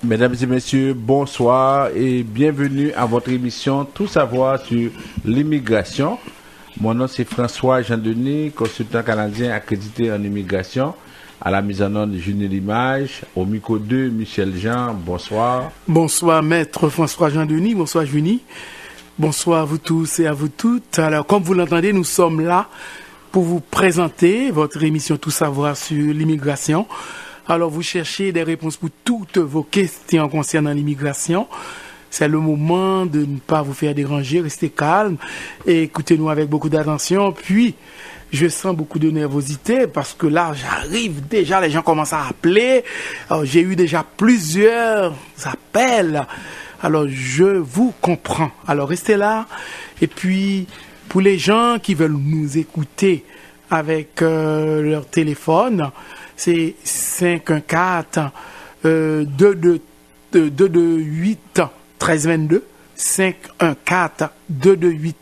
Mesdames et messieurs, bonsoir et bienvenue à votre émission Tout savoir sur l'immigration. Mon nom c'est François Jean-Denis, consultant canadien accrédité en immigration. À la mise en onde, Junior Limage. Au micro 2, Michel Jean. Bonsoir. Bonsoir, maître François Jean-Denis. Bonsoir, Juni. Bonsoir à vous tous et à vous toutes. Alors, comme vous l'entendez, nous sommes là pour vous présenter votre émission Tout savoir sur l'immigration. Alors, vous cherchez des réponses pour toutes vos questions concernant l'immigration. C'est le moment de ne pas vous faire déranger, restez calme et écoutez-nous avec beaucoup d'attention. Puis, je sens beaucoup de nervosité parce que là, j'arrive déjà, les gens commencent à appeler. Alors, j'ai eu déjà plusieurs appels. Alors, je vous comprends. Alors, restez là. Et puis, pour les gens qui veulent nous écouter avec leur téléphone, c'est 514 228 1322. 514 228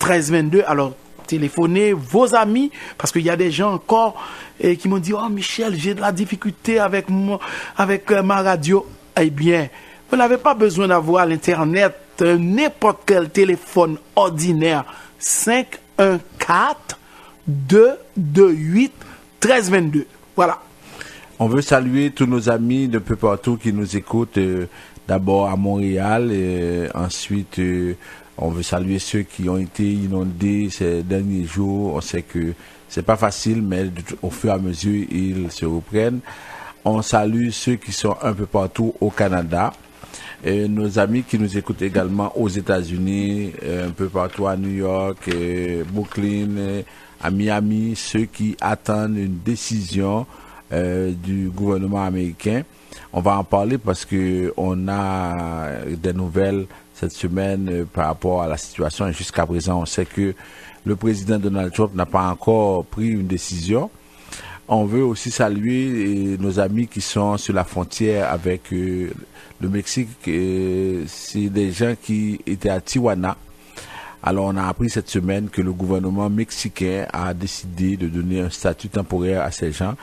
1322. Alors, téléphonez vos amis, parce qu'il y a des gens encore qui m'ont dit « Oh Michel, j'ai de la difficulté avec ma radio. » Eh bien, vous n'avez pas besoin d'avoir l'Internet, n'importe quel téléphone ordinaire. 514 228 1322. Voilà. On veut saluer tous nos amis de peu partout qui nous écoutent, d'abord à Montréal, et ensuite on veut saluer ceux qui ont été inondés ces derniers jours. On sait que c'est pas facile, mais au fur et à mesure, ils se reprennent. On salue ceux qui sont un peu partout au Canada. Et nos amis qui nous écoutent également aux États-Unis, un peu partout à New York, Brooklyn, à Miami, ceux qui attendent une décision du gouvernement américain. On va en parler parce que on a des nouvelles cette semaine par rapport à la situation. Et jusqu'à présent, on sait que le président Donald Trump n'a pas encore pris une décision. On veut aussi saluer nos amis qui sont sur la frontière avec le Mexique. C'est des gens qui étaient à Tijuana. Alors, on a appris cette semaine que le gouvernement mexicain a décidé de donner un statut temporaire à ces gens.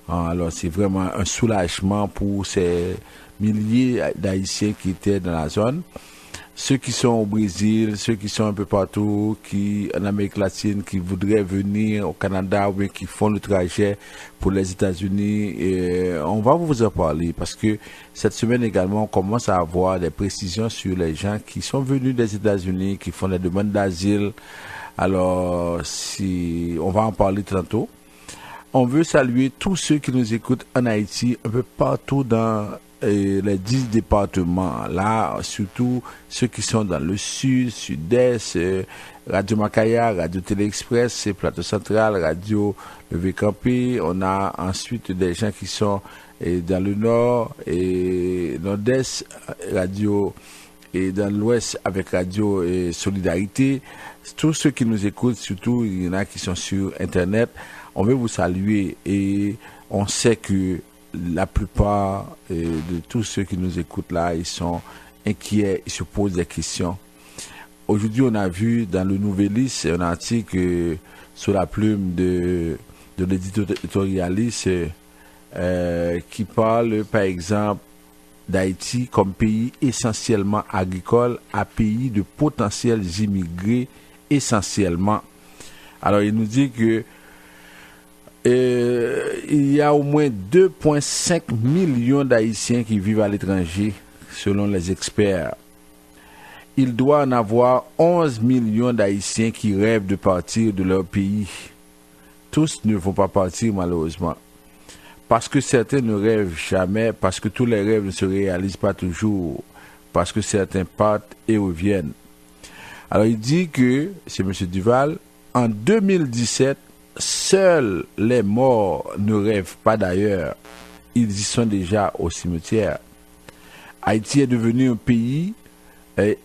Alors, c'est vraiment un soulagement pour ces milliers d'Haïtiens qui étaient dans la zone. Ceux qui sont au Brésil, ceux qui sont un peu partout, qui en Amérique latine, qui voudraient venir au Canada ou bien qui font le trajet pour les États-Unis, et on va vous en parler parce que cette semaine également, on commence à avoir des précisions sur les gens qui sont venus des États-Unis, qui font des demandes d'asile. Alors, on va en parler tantôt. On veut saluer tous ceux qui nous écoutent en Haïti, un peu partout dans les 10 départements. Là, surtout ceux qui sont dans le sud, sud-est, Radio Macaya, Radio Télé-Express, Plateau Central, Radio Levé Campé. On a ensuite des gens qui sont dans le nord et nord-est, Radio, et dans l'ouest avec Radio Solidarité. Tous ceux qui nous écoutent, surtout, il y en a qui sont sur Internet. On veut vous saluer et on sait que la plupart de tous ceux qui nous écoutent là, ils sont inquiets, ils se posent des questions. Aujourd'hui, on a vu dans le Nouvelliste un article sous la plume de l'éditorialiste qui parle, par exemple, d'Haïti comme pays essentiellement agricole à pays de potentiels immigrés essentiellement. Alors, il nous dit que il y a au moins 2,5 millions d'Haïtiens qui vivent à l'étranger, selon les experts. Il doit en avoir 11 millions d'Haïtiens qui rêvent de partir de leur pays. Tous ne vont pas partir, malheureusement. Parce que certains ne rêvent jamais, parce que tous les rêves ne se réalisent pas toujours, parce que certains partent et reviennent. Alors, il dit que, c'est M. Duval, en 2017, seuls les morts ne rêvent pas d'ailleurs. Ils y sont déjà au cimetière. Haïti est devenu un pays,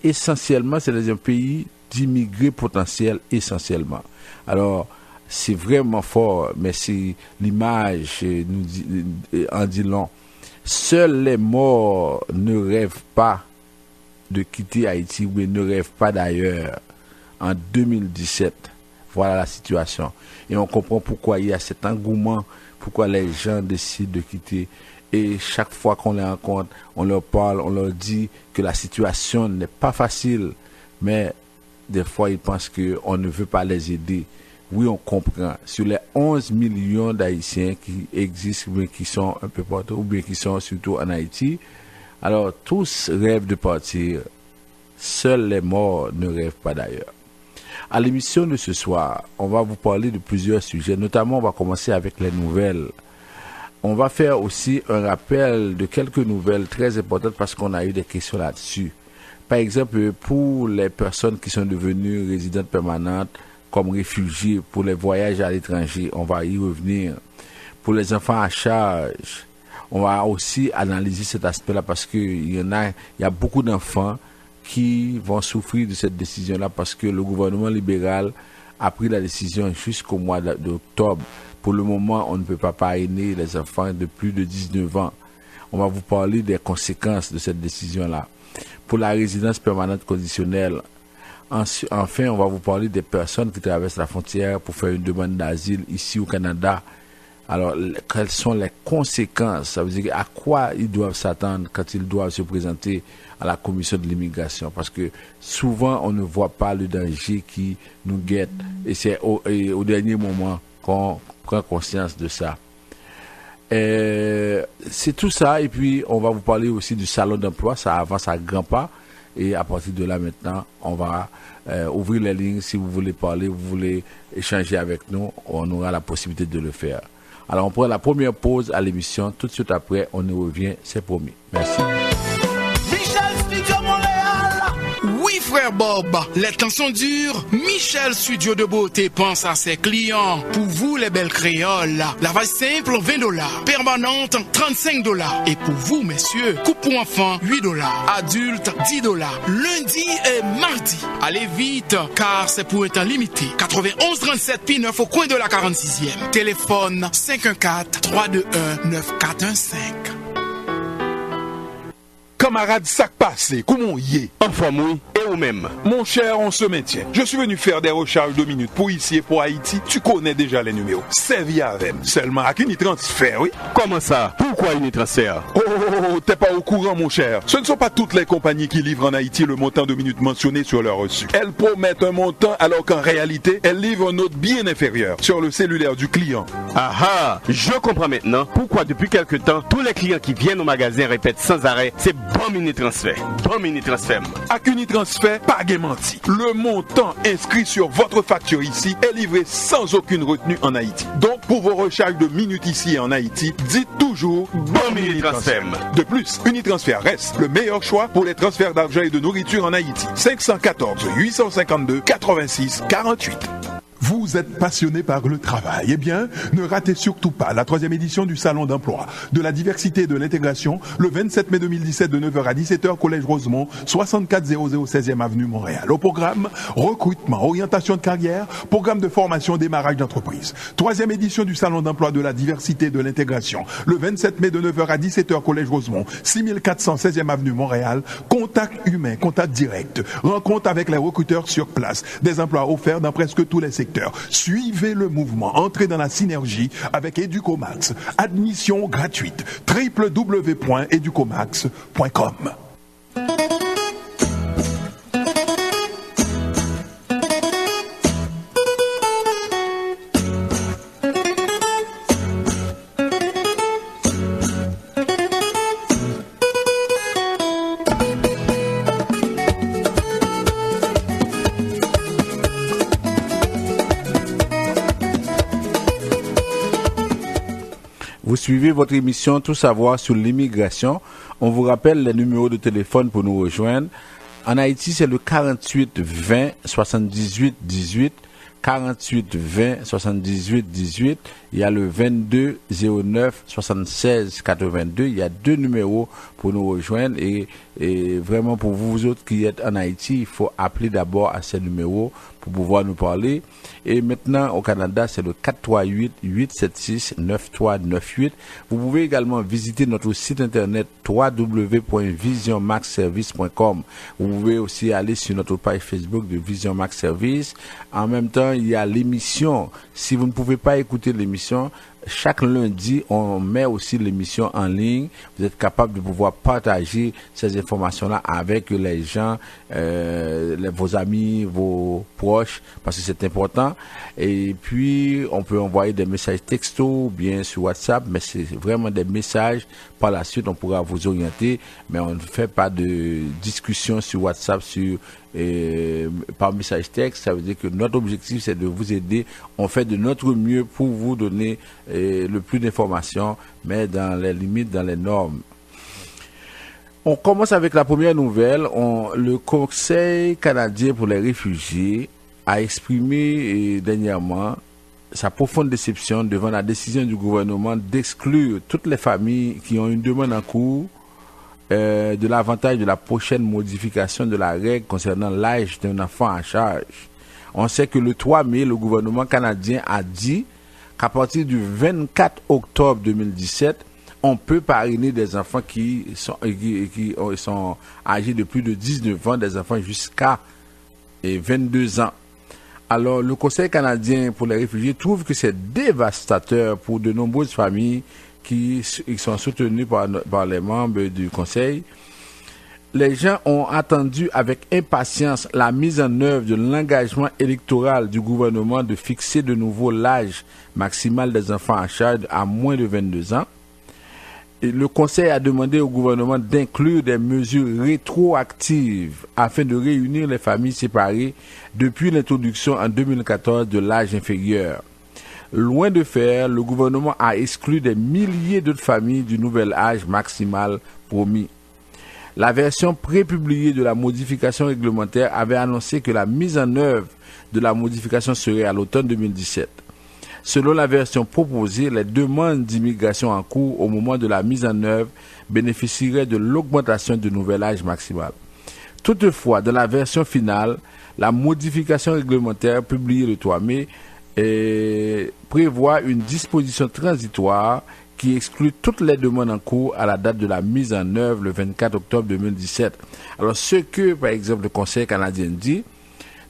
essentiellement, c'est un pays d'immigrés potentiels, essentiellement. Alors, c'est vraiment fort, mais c'est l'image nous dit, en dit long. Seuls les morts ne rêvent pas de quitter Haïti, mais ne rêvent pas d'ailleurs. En 2017, voilà la situation. Et on comprend pourquoi il y a cet engouement, pourquoi les gens décident de quitter Et chaque fois qu'on les rencontre, on leur parle, on leur dit que la situation n'est pas facile, mais des fois ils pensent qu'on ne veut pas les aider. Oui, on comprend. Sur les 11 millions d'Haïtiens qui existent, ou bien qui sont un peu partout, ou bien qui sont surtout en Haïti, alors tous rêvent de partir. Seuls les morts ne rêvent pas d'ailleurs. À l'émission de ce soir, on va vous parler de plusieurs sujets. Notamment, on va commencer avec les nouvelles. On va faire aussi un rappel de quelques nouvelles très importantes parce qu'on a eu des questions là-dessus. Par exemple, pour les personnes qui sont devenues résidentes permanentes, comme réfugiés, pour les voyages à l'étranger, on va y revenir. Pour les enfants à charge, on va aussi analyser cet aspect-là parce qu'il y a beaucoup d'enfants qui vont souffrir de cette décision-là parce que le gouvernement libéral a pris la décision jusqu'au mois d'octobre. Pour le moment, on ne peut pas parrainer les enfants de plus de 19 ans. On va vous parler des conséquences de cette décision-là. Pour la résidence permanente conditionnelle, enfin, on va vous parler des personnes qui traversent la frontière pour faire une demande d'asile ici au Canada. Alors, quelles sont les conséquences? Ça veut dire à quoi ils doivent s'attendre quand ils doivent se présenter à la commission de l'immigration? Parce que souvent, on ne voit pas le danger qui nous guette. Et c'est au dernier moment qu'on prend conscience de ça. C'est tout ça. Et puis, on va vous parler aussi du salon d'emploi. Ça avance à grands pas. Et à partir de là, maintenant, on va ouvrir les lignes. Si vous voulez parler, vous voulez échanger avec nous, on aura la possibilité de le faire. Alors, on prend la première pause à l'émission. Tout de suite après, on y revient. C'est promis. Merci. Oui, frère Bob, les temps sont durs. Michel Studio de Beauté pense à ses clients. Pour vous, les belles créoles, lavage simple, $20. Permanente, $35. Et pour vous, messieurs, coupe pour enfants, $8. Adultes, $10. Lundi et mardi. Allez vite, car c'est pour un temps limité. 91 37 P9 au coin de la 46e. Téléphone 514-321-9415. Camarade, sac passé, comment y est? Enfin, oui, et vous-même. Mon cher, on se maintient. Je suis venu faire des recharges de minutes pour ici et pour Haïti. Tu connais déjà les numéros. C'est via Avem. Seulement à Unitransfert, oui. Comment ça? Pourquoi Unitransfert? Oh, t'es pas au courant, mon cher. Ce ne sont pas toutes les compagnies qui livrent en Haïti le montant de minutes mentionné sur leur reçu. Elles promettent un montant alors qu'en réalité, elles livrent un autre bien inférieur sur le cellulaire du client. Ah ah, je comprends maintenant pourquoi depuis quelque temps, tous les clients qui viennent au magasin répètent sans arrêt, c'est bon Unitransfert. Bon Unitransfert. Avec Unitransfert, pas menti. Le montant inscrit sur votre facture ici est livré sans aucune retenue en Haïti. Donc, pour vos recharges de minutes ici et en Haïti, dites toujours bon Unitransfert. De plus, Unitransfert reste le meilleur choix pour les transferts d'argent et de nourriture en Haïti. 514 852 86 48. Vous êtes passionné par le travail. Eh bien, ne ratez surtout pas la 3e édition du Salon d'emploi, de la diversité et de l'intégration, le 27 mai 2017 de 9h à 17h, Collège Rosemont, 6400 16e Avenue Montréal. Au programme, recrutement, orientation de carrière, programme de formation, démarrage d'entreprise. 3e édition du Salon d'emploi, de la diversité et de l'intégration, le 27 mai de 9h à 17h, Collège Rosemont, 6400 16e Avenue Montréal. Contact humain, contact direct, rencontre avec les recruteurs sur place, des emplois offerts dans presque tous les secteurs. Suivez le mouvement, entrez dans la synergie avec Educomax. Admission gratuite. www.educomax.com. Vous suivez votre émission Tout savoir sur l'immigration. On vous rappelle les numéros de téléphone pour nous rejoindre. En Haïti, c'est le 48 20 78 18. 48 20 78 18. Il y a le 22 09 76 82. Il y a 2 numéros pour nous rejoindre. Et vraiment, pour vous autres qui êtes en Haïti, il faut appeler d'abord à ces numéros pour pouvoir nous parler. Et maintenant, au Canada, c'est le 438-876-9398. Vous pouvez également visiter notre site internet www.visionmaxservice.com. Vous pouvez aussi aller sur notre page Facebook de Vision Max Service. En même temps, il y a l'émission. Si vous ne pouvez pas écouter l'émission, chaque lundi, on met aussi l'émission en ligne. Vous êtes capable de pouvoir partager ces informations-là avec les gens, vos amis, vos proches, parce que c'est important. Et puis, on peut envoyer des messages textos, bien sur WhatsApp, mais c'est vraiment des messages. Par la suite, on pourra vous orienter, mais on ne fait pas de discussion sur WhatsApp, par message texte. Ça veut dire que notre objectif, c'est de vous aider. On fait de notre mieux pour vous donner le plus d'informations, mais dans les limites, dans les normes. On commence avec la première nouvelle. Le Conseil canadien pour les réfugiés a exprimé dernièrement sa profonde déception devant la décision du gouvernement d'exclure toutes les familles qui ont une demande en cours de l'avantage de la prochaine modification de la règle concernant l'âge d'un enfant à charge. On sait que le 3 mai, le gouvernement canadien a dit qu'à partir du 24 octobre 2017, on peut parrainer des enfants qui sont âgés de plus de 19 ans, des enfants jusqu'à 22 ans. Alors, le Conseil canadien pour les réfugiés trouve que c'est dévastateur pour de nombreuses familles qui sont soutenues par les membres du Conseil. Les gens ont attendu avec impatience la mise en œuvre de l'engagement électoral du gouvernement de fixer de nouveau l'âge maximal des enfants à charge à moins de 22 ans. Et le Conseil a demandé au gouvernement d'inclure des mesures rétroactives afin de réunir les familles séparées depuis l'introduction en 2014 de l'âge inférieur. Loin de faire, le gouvernement a exclu des milliers d'autres familles du nouvel âge maximal promis. La version prépubliée de la modification réglementaire avait annoncé que la mise en œuvre de la modification serait à l'automne 2017. Selon la version proposée, les demandes d'immigration en cours au moment de la mise en œuvre bénéficieraient de l'augmentation du nouvel âge maximal. Toutefois, dans la version finale, la modification réglementaire publiée le 3 mai prévoit une disposition transitoire qui exclut toutes les demandes en cours à la date de la mise en œuvre le 24 octobre 2017. Alors, ce que, par exemple, le Conseil canadien dit,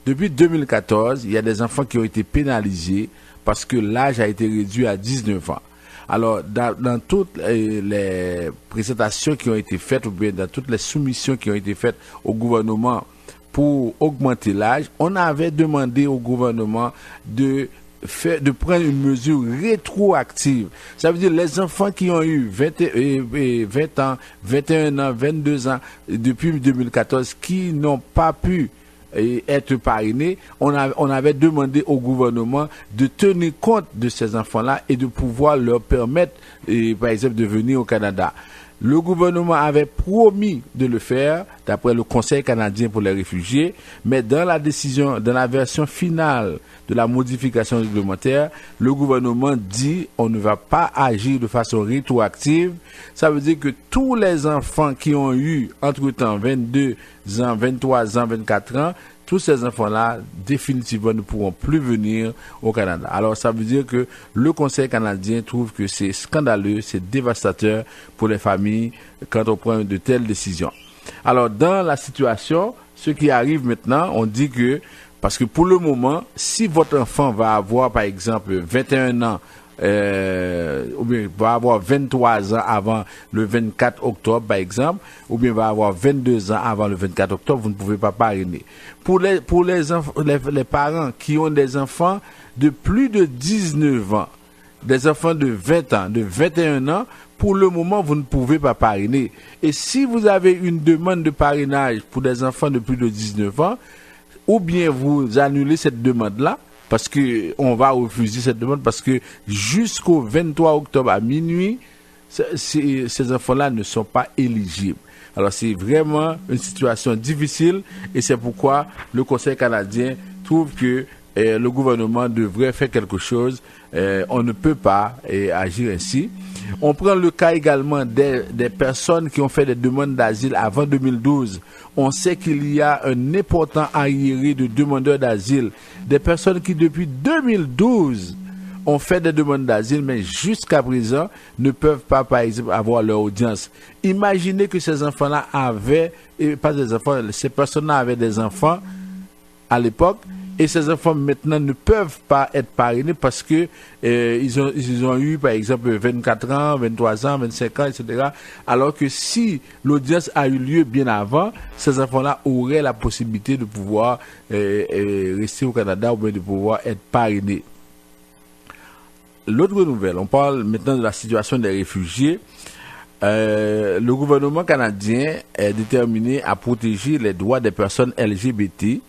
depuis 2014, il y a des enfants qui ont été pénalisés parce que l'âge a été réduit à 19 ans. Alors, dans toutes les présentations qui ont été faites, ou bien dans toutes les soumissions qui ont été faites au gouvernement pour augmenter l'âge, on avait demandé au gouvernement de prendre une mesure rétroactive. Ça veut dire les enfants qui ont eu 20 ans, 21 ans, 22 ans depuis 2014 qui n'ont pas pu être parrainés, on avait demandé au gouvernement de tenir compte de ces enfants-là et de pouvoir leur permettre, par exemple, de venir au Canada. Le gouvernement avait promis de le faire, d'après le Conseil canadien pour les réfugiés, mais dans la décision, dans la version finale de la modification réglementaire, le gouvernement dit on ne va pas agir de façon rétroactive. Ça veut dire que tous les enfants qui ont eu entre-temps 22 ans, 23 ans, 24 ans, tous ces enfants-là, définitivement, ne pourront plus venir au Canada. Alors, ça veut dire que le Conseil canadien trouve que c'est scandaleux, c'est dévastateur pour les familles quand on prend de telles décisions. Alors, dans la situation, ce qui arrive maintenant, on dit que, parce que pour le moment, si votre enfant va avoir, par exemple, 21 ans, ou bien va avoir 23 ans avant le 24 octobre, par exemple, ou bien va avoir 22 ans avant le 24 octobre, vous ne pouvez pas parrainer. Pour les parents qui ont des enfants de plus de 19 ans, des enfants de 20 ans, de 21 ans, pour le moment, vous ne pouvez pas parrainer. Et si vous avez une demande de parrainage pour des enfants de plus de 19 ans, ou bien vous annulez cette demande-là, parce que on va refuser cette demande, parce que jusqu'au 23 octobre à minuit, ces enfants-là ne sont pas éligibles. Alors c'est vraiment une situation difficile et c'est pourquoi le Conseil canadien trouve que le gouvernement devrait faire quelque chose. On ne peut pas agir ainsi. On prend le cas également des personnes qui ont fait des demandes d'asile avant 2012. On sait qu'il y a un important arriéré de demandeurs d'asile. Des personnes qui depuis 2012 ont fait des demandes d'asile, mais jusqu'à présent ne peuvent pas, par exemple, avoir leur audience. Imaginez que ces enfants-là avaient, et pas des enfants, ces personnes-là avaient des enfants à l'époque Et ces enfants maintenant ne peuvent pas être parrainés parce que ils ont eu par exemple 24 ans, 23 ans, 25 ans, etc. Alors que si l'audience a eu lieu bien avant, ces enfants-là auraient la possibilité de pouvoir rester au Canada ou bien de pouvoir être parrainés. L'autre nouvelle, on parle maintenant de la situation des réfugiés. Le gouvernement canadien est déterminé à protéger les droits des personnes LGBT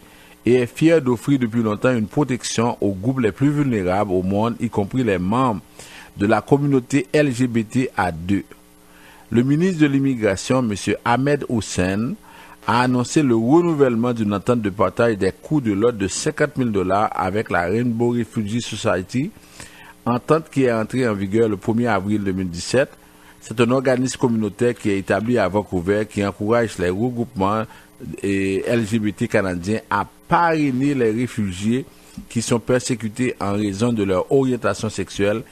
et est fier d'offrir depuis longtemps une protection aux groupes les plus vulnérables au monde, y compris les membres de la communauté LGBT+A2. Le ministre de l'Immigration, M. Ahmed Hussein, a annoncé le renouvellement d'une entente de partage des coûts de l'ordre de $50,000 avec la Rainbow Refugee Society, entente qui est entrée en vigueur le 1er avril 2017. C'est un organisme communautaire qui est établi à Vancouver qui encourage les regroupements LGBT canadiens à parrainer les réfugiés qui sont persécutés en raison de leur orientation sexuelle,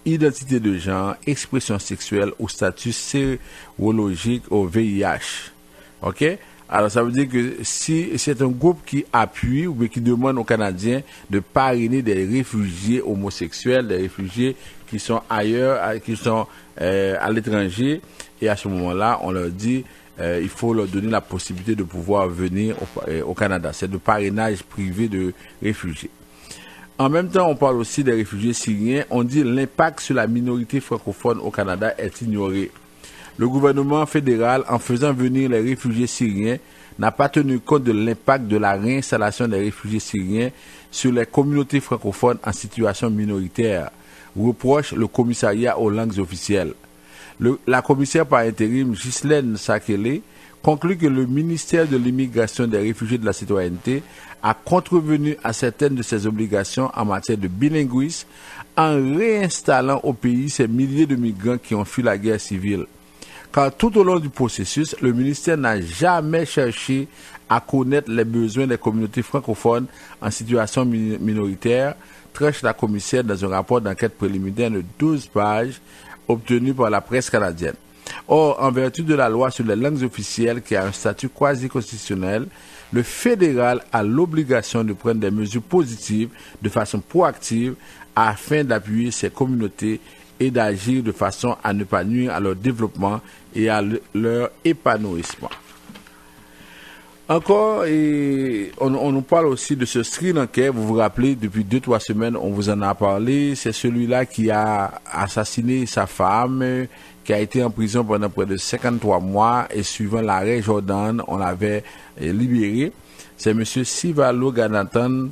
identité de genre, expression sexuelle ou statut sérologique au VIH. OK? Alors, ça veut dire que si c'est un groupe qui appuie ou qui demande aux Canadiens de parrainer des réfugiés homosexuels, des réfugiés qui sont ailleurs, qui sont à l'étranger, et à ce moment-là, on leur dit il faut leur donner la possibilité de pouvoir venir au Canada. C'est le parrainage privé de réfugiés. En même temps, on parle aussi des réfugiés syriens. On dit l'impact sur la minorité francophone au Canada est ignoré. Le gouvernement fédéral, en faisant venir les réfugiés syriens, n'a pas tenu compte de l'impact de la réinstallation des réfugiés syriens sur les communautés francophones en situation minoritaire, reproche le commissariat aux langues officielles. La commissaire par intérim Ghislaine Sakele conclut que le ministère de l'Immigration, des Réfugiés et de la Citoyenneté a contrevenu à certaines de ses obligations en matière de bilinguisme en réinstallant au pays ces milliers de migrants qui ont fui la guerre civile. Car tout au long du processus, le ministère n'a jamais cherché à connaître les besoins des communautés francophones en situation minoritaire, tranche la commissaire dans un rapport d'enquête préliminaire de 12 pages obtenu par la presse canadienne. Or, en vertu de la loi sur les langues officielles qui a un statut quasi-constitutionnel, le fédéral a l'obligation de prendre des mesures positives de façon proactive afin d'appuyer ces communautés et d'agir de façon à ne pas nuire à leur développement et à leur épanouissement. Encore, on nous parle aussi de ce Sri Lankais. Vous vous rappelez, depuis 2-3 semaines, on vous en a parlé. C'est celui-là qui a assassiné sa femme, qui a été en prison pendant près de 53 mois et suivant l'arrêt Jordan, on l'avait libéré. C'est M. Sivalo Ganathan.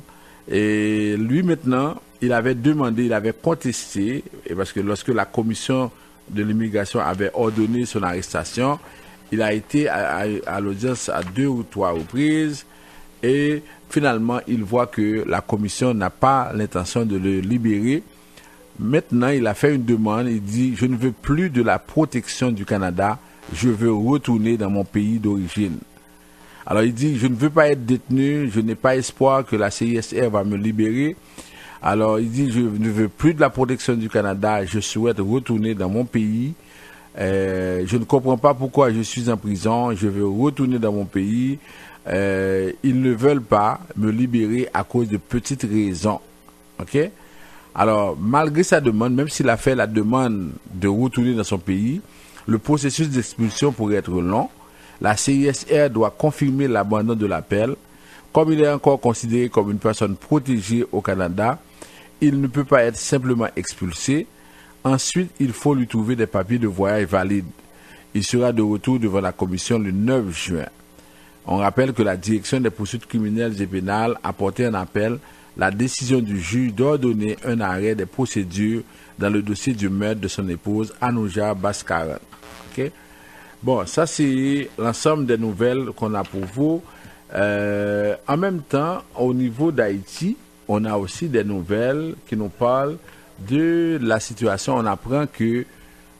Et lui maintenant, il avait demandé, il avait contesté, parce que lorsque la commission de l'immigration avait ordonné son arrestation, il a été à l'audience à 2 ou 3 reprises et finalement il voit que la commission n'a pas l'intention de le libérer. Maintenant, il a fait une demande, il dit « Je ne veux plus de la protection du Canada, je veux retourner dans mon pays d'origine ». Alors il dit « Je ne veux pas être détenu, je n'ai pas espoir que la CISR va me libérer ». Alors il dit « Je ne veux plus de la protection du Canada, je souhaite retourner dans mon pays. Je ne comprends pas pourquoi je suis en prison, je veux retourner dans mon pays. Ils ne veulent pas me libérer à cause de petites raisons. » Ok? Alors, malgré sa demande, même s'il a fait la demande de retourner dans son pays, le processus d'expulsion pourrait être long. La CISR doit confirmer l'abandon de l'appel. Comme il est encore considéré comme une personne protégée au Canada, il ne peut pas être simplement expulsé. Ensuite, il faut lui trouver des papiers de voyage valides. Il sera de retour devant la commission le 9 juin. On rappelle que la direction des poursuites criminelles et pénales a porté en appel la décision du juge d'ordonner un arrêt des procédures dans le dossier du meurtre de son épouse Anuja Bhaskaran. Okay? Bon, ça c'est l'ensemble des nouvelles qu'on a pour vous. En même temps, au niveau d'Haïti, on a aussi des nouvelles qui nous parlent de la situation. On apprend que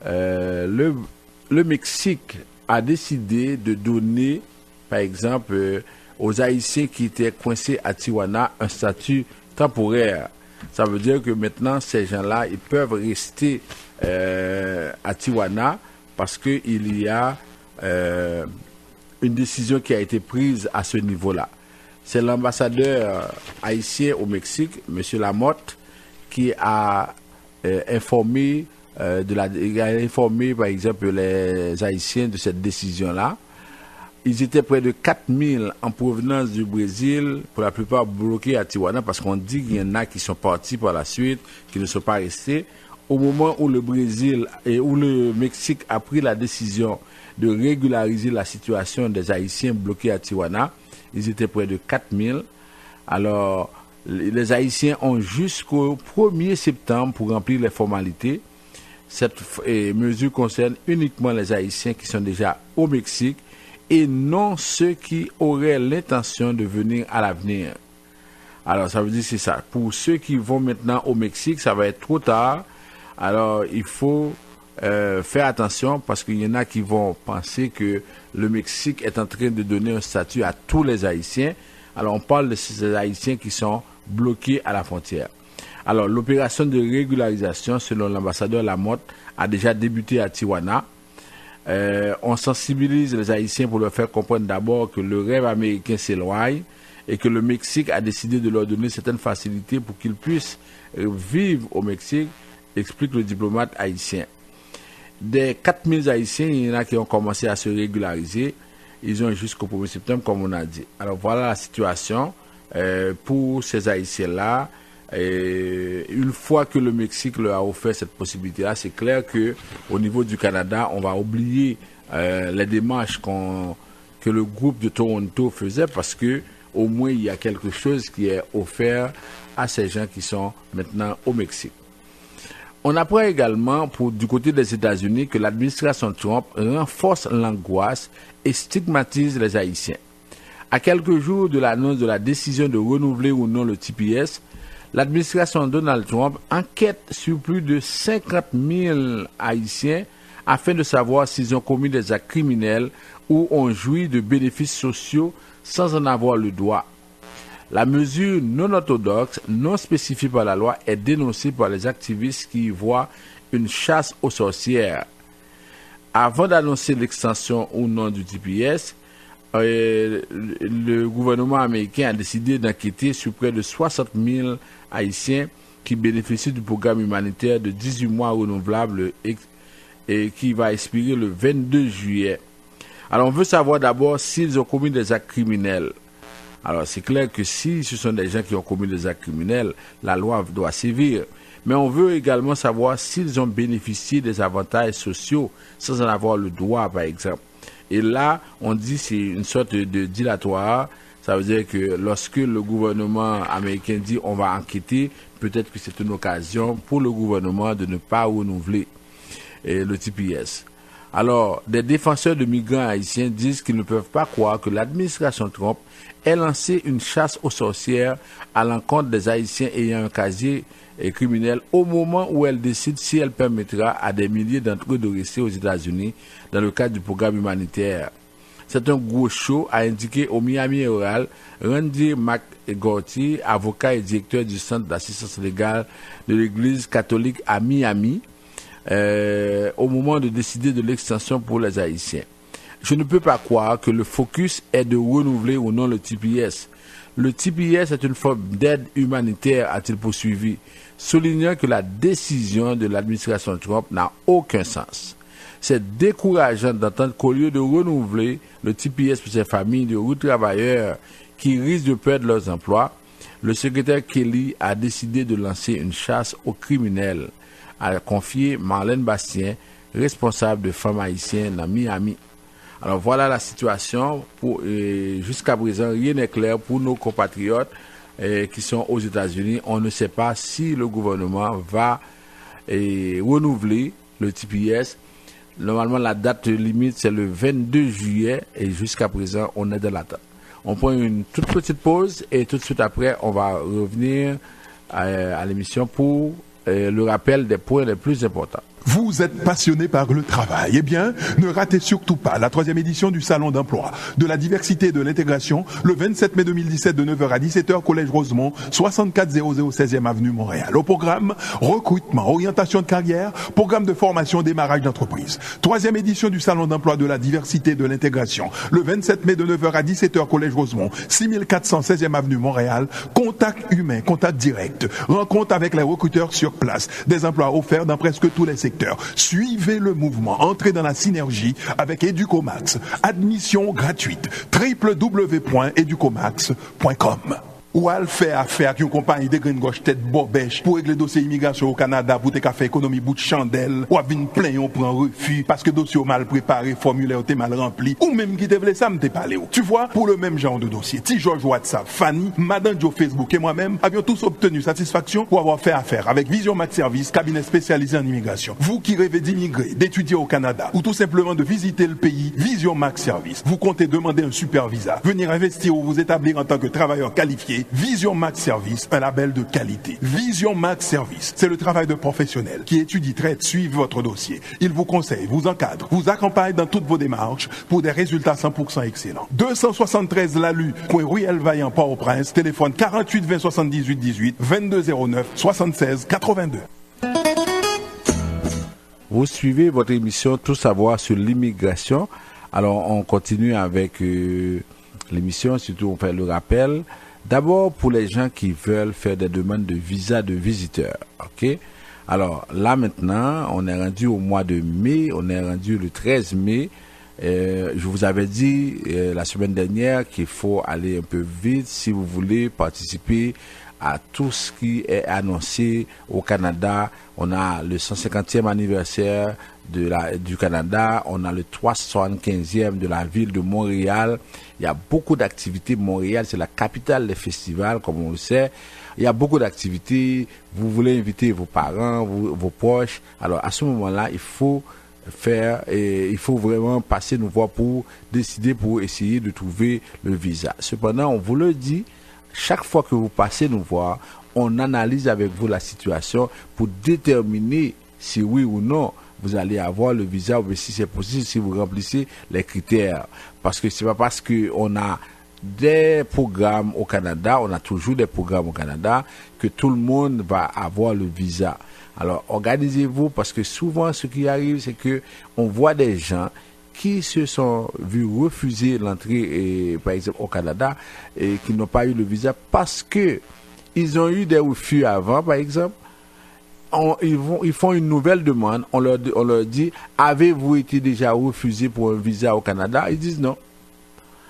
le Mexique a décidé de donner, par exemple, aux Haïtiens qui étaient coincés à Tijuana un statut temporaire. Ça veut dire que maintenant, ces gens-là, ils peuvent rester à Tijuana parce qu'il y a une décision qui a été prise à ce niveau-là. c'est l'ambassadeur haïtien au Mexique, M. Lamotte, qui a informé il a informé par exemple les Haïtiens de cette décision-là. Ils étaient près de 4000 en provenance du Brésil, pour la plupart bloqués à Tijuana, parce qu'on dit qu'il y en a qui sont partis par la suite, qui ne sont pas restés. Au moment où le Brésil et où le Mexique a pris la décision de régulariser la situation des Haïtiens bloqués à Tijuana, ils étaient près de 4000. Alors, les Haïtiens ont jusqu'au 1er septembre pour remplir les formalités. Cette mesure concerne uniquement les Haïtiens qui sont déjà au Mexique et non ceux qui auraient l'intention de venir à l'avenir. Alors, ça veut dire c'est ça. Pour ceux qui vont maintenant au Mexique, ça va être trop tard. Alors, il faut faire attention parce qu'il y en a qui vont penser que le Mexique est en train de donner un statut à tous les Haïtiens. Alors, on parle de ces Haïtiens qui sont bloqués à la frontière. Alors, l'opération de régularisation, selon l'ambassadeur Lamotte, a déjà débuté à Tijuana. On sensibilise les Haïtiens pour leur faire comprendre d'abord que le rêve américain s'éloigne et que le Mexique a décidé de leur donner certaines facilités pour qu'ils puissent vivre au Mexique, explique le diplomate haïtien. Des 4000 Haïtiens, il y en a qui ont commencé à se régulariser. Ils ont jusqu'au 1er septembre, comme on a dit. Alors voilà la situation pour ces Haïtiens-là. Une fois que le Mexique leur a offert cette possibilité-là, c'est clair que au niveau du Canada, on va oublier les démarches que le groupe de Toronto faisait parce que au moins il y a quelque chose qui est offert à ces gens qui sont maintenant au Mexique. On apprend également du côté des États-Unis que l'administration Trump renforce l'angoisse et stigmatise les Haïtiens. À quelques jours de l'annonce de la décision de renouveler ou non le TPS, l'administration Donald Trump enquête sur plus de 50 000 Haïtiens afin de savoir s'ils ont commis des actes criminels ou ont joui de bénéfices sociaux sans en avoir le droit. La mesure non orthodoxe, non spécifiée par la loi, est dénoncée par les activistes qui y voient une chasse aux sorcières. Avant d'annoncer l'extension ou non du TPS, le gouvernement américain a décidé d'enquêter sur près de 60 000 Haïtiens qui bénéficient du programme humanitaire de 18 mois renouvelable et qui va expirer le 22 juillet. Alors on veut savoir d'abord s'ils ont commis des actes criminels. Alors c'est clair que si ce sont des gens qui ont commis des actes criminels, la loi doit sévir. Mais on veut également savoir s'ils ont bénéficié des avantages sociaux sans en avoir le droit, par exemple. Et là, on dit c'est une sorte de dilatoire. Ça veut dire que lorsque le gouvernement américain dit on va enquêter, peut-être que c'est une occasion pour le gouvernement de ne pas renouveler le TPS. Alors, des défenseurs de migrants haïtiens disent qu'ils ne peuvent pas croire que l'administration Trump ait lancé une chasse aux sorcières à l'encontre des Haïtiens ayant un casier criminel au moment où elle décide si elle permettra à des milliers d'entre eux de rester aux États-Unis dans le cadre du programme humanitaire. C'est un gros show, a indiqué au Miami Herald Randy McGorty, avocat et directeur du Centre d'assistance légale de l'Église catholique à Miami, au moment de décider de l'extension pour les Haïtiens. Je ne peux pas croire que le focus est de renouveler ou non le TPS. Le TPS est une forme d'aide humanitaire, a-t-il poursuivi, soulignant que la décision de l'administration Trump n'a aucun sens. C'est décourageant d'entendre qu'au lieu de renouveler le TPS pour ces familles de routes travailleurs qui risquent de perdre leurs emplois, le secrétaire Kelly a décidé de lancer une chasse aux criminels, a confié Marlène Bastien, responsable de femmes haïtiennes à Miami. Alors voilà la situation. Jusqu'à présent, rien n'est clair pour nos compatriotes qui sont aux États-Unis. On ne sait pas si le gouvernement va renouveler le TPS. Normalement, la date limite, c'est le 22 juillet et jusqu'à présent, on est dans l'attente. On prend une toute petite pause et tout de suite après, on va revenir à l'émission pour le rappel des points les plus importants. Vous êtes passionné par le travail. Eh bien, ne ratez surtout pas la 3e édition du Salon d'emploi, de la diversité et de l'intégration, le 27 mai 2017 de 9h à 17h, Collège Rosemont, 6400 16e Avenue Montréal. Au programme, recrutement, orientation de carrière, programme de formation, démarrage d'entreprise. 3e édition du Salon d'emploi, de la diversité et de l'intégration, le 27 mai de 9h à 17h, Collège Rosemont, 6400 16e Avenue Montréal. Contact humain, contact direct, rencontre avec les recruteurs sur place, des emplois offerts dans presque tous les secteurs. Suivez le mouvement, entrez dans la synergie avec Educomax. Admission gratuite. www.educomax.com. Ou à le faire affaire avec une compagnie de green gauche tête bobèche pour régler le dossier immigration au Canada pour te faire économie bout de chandelle, ou à venir plein on prend refus parce que dossier mal préparé, formulaire t'es mal rempli, ou même qui te voulait ça me t'es parlé. Tu vois, pour le même genre de dossier, T. George WhatsApp, Fanny, Madame Joe Facebook et moi-même avions tous obtenu satisfaction pour avoir fait affaire avec Vision Max Service, cabinet spécialisé en immigration. Vous qui rêvez d'immigrer, d'étudier au Canada ou tout simplement de visiter le pays, Vision Max Service. Vous comptez demander un super visa, venir investir ou vous établir en tant que travailleur qualifié. Vision Max Service, un label de qualité. Vision Max Service, c'est le travail de professionnels qui étudie, traite, suivent votre dossier. Il vous conseille, vous encadre, vous accompagne dans toutes vos démarches pour des résultats 100% excellents. 273 Lalu, coin Ruelle Vaillant, Port-au-Prince, téléphone 48 20 78 18, 22 09 76 82. Vous suivez votre émission Tout savoir sur l'immigration. Alors, on continue avec l'émission, surtout on fait le rappel. D'abord, pour les gens qui veulent faire des demandes de visa de visiteurs, ok? Alors, là maintenant, on est rendu au mois de mai, on est rendu le 13 mai. Je vous avais dit la semaine dernière qu'il faut aller un peu vite si vous voulez participer à tout ce qui est annoncé au Canada. On a le 150e anniversaire du Canada, on a le 375e de la ville de Montréal. Il y a beaucoup d'activités. Montréal, c'est la capitale des festivals, comme on le sait. Il y a beaucoup d'activités. Vous voulez inviter vos parents, vos proches. Alors, à ce moment-là, il faut vraiment passer nous voir pour décider, pour essayer de trouver le visa. Cependant, on vous le dit, chaque fois que vous passez nous voir, on analyse avec vous la situation pour déterminer si oui ou non vous allez avoir le visa, ou si c'est possible, si vous remplissez les critères. Parce que c'est pas parce que on a des programmes au Canada, on a toujours des programmes au Canada, que tout le monde va avoir le visa. Alors, organisez-vous, parce que souvent, ce qui arrive, c'est que on voit des gens qui se sont vus refuser l'entrée, par exemple, au Canada, et qui n'ont pas eu le visa parce que ils ont eu des refus avant, par exemple. Ils font une nouvelle demande, on leur dit, avez-vous été déjà refusé pour un visa au Canada? Ils disent non.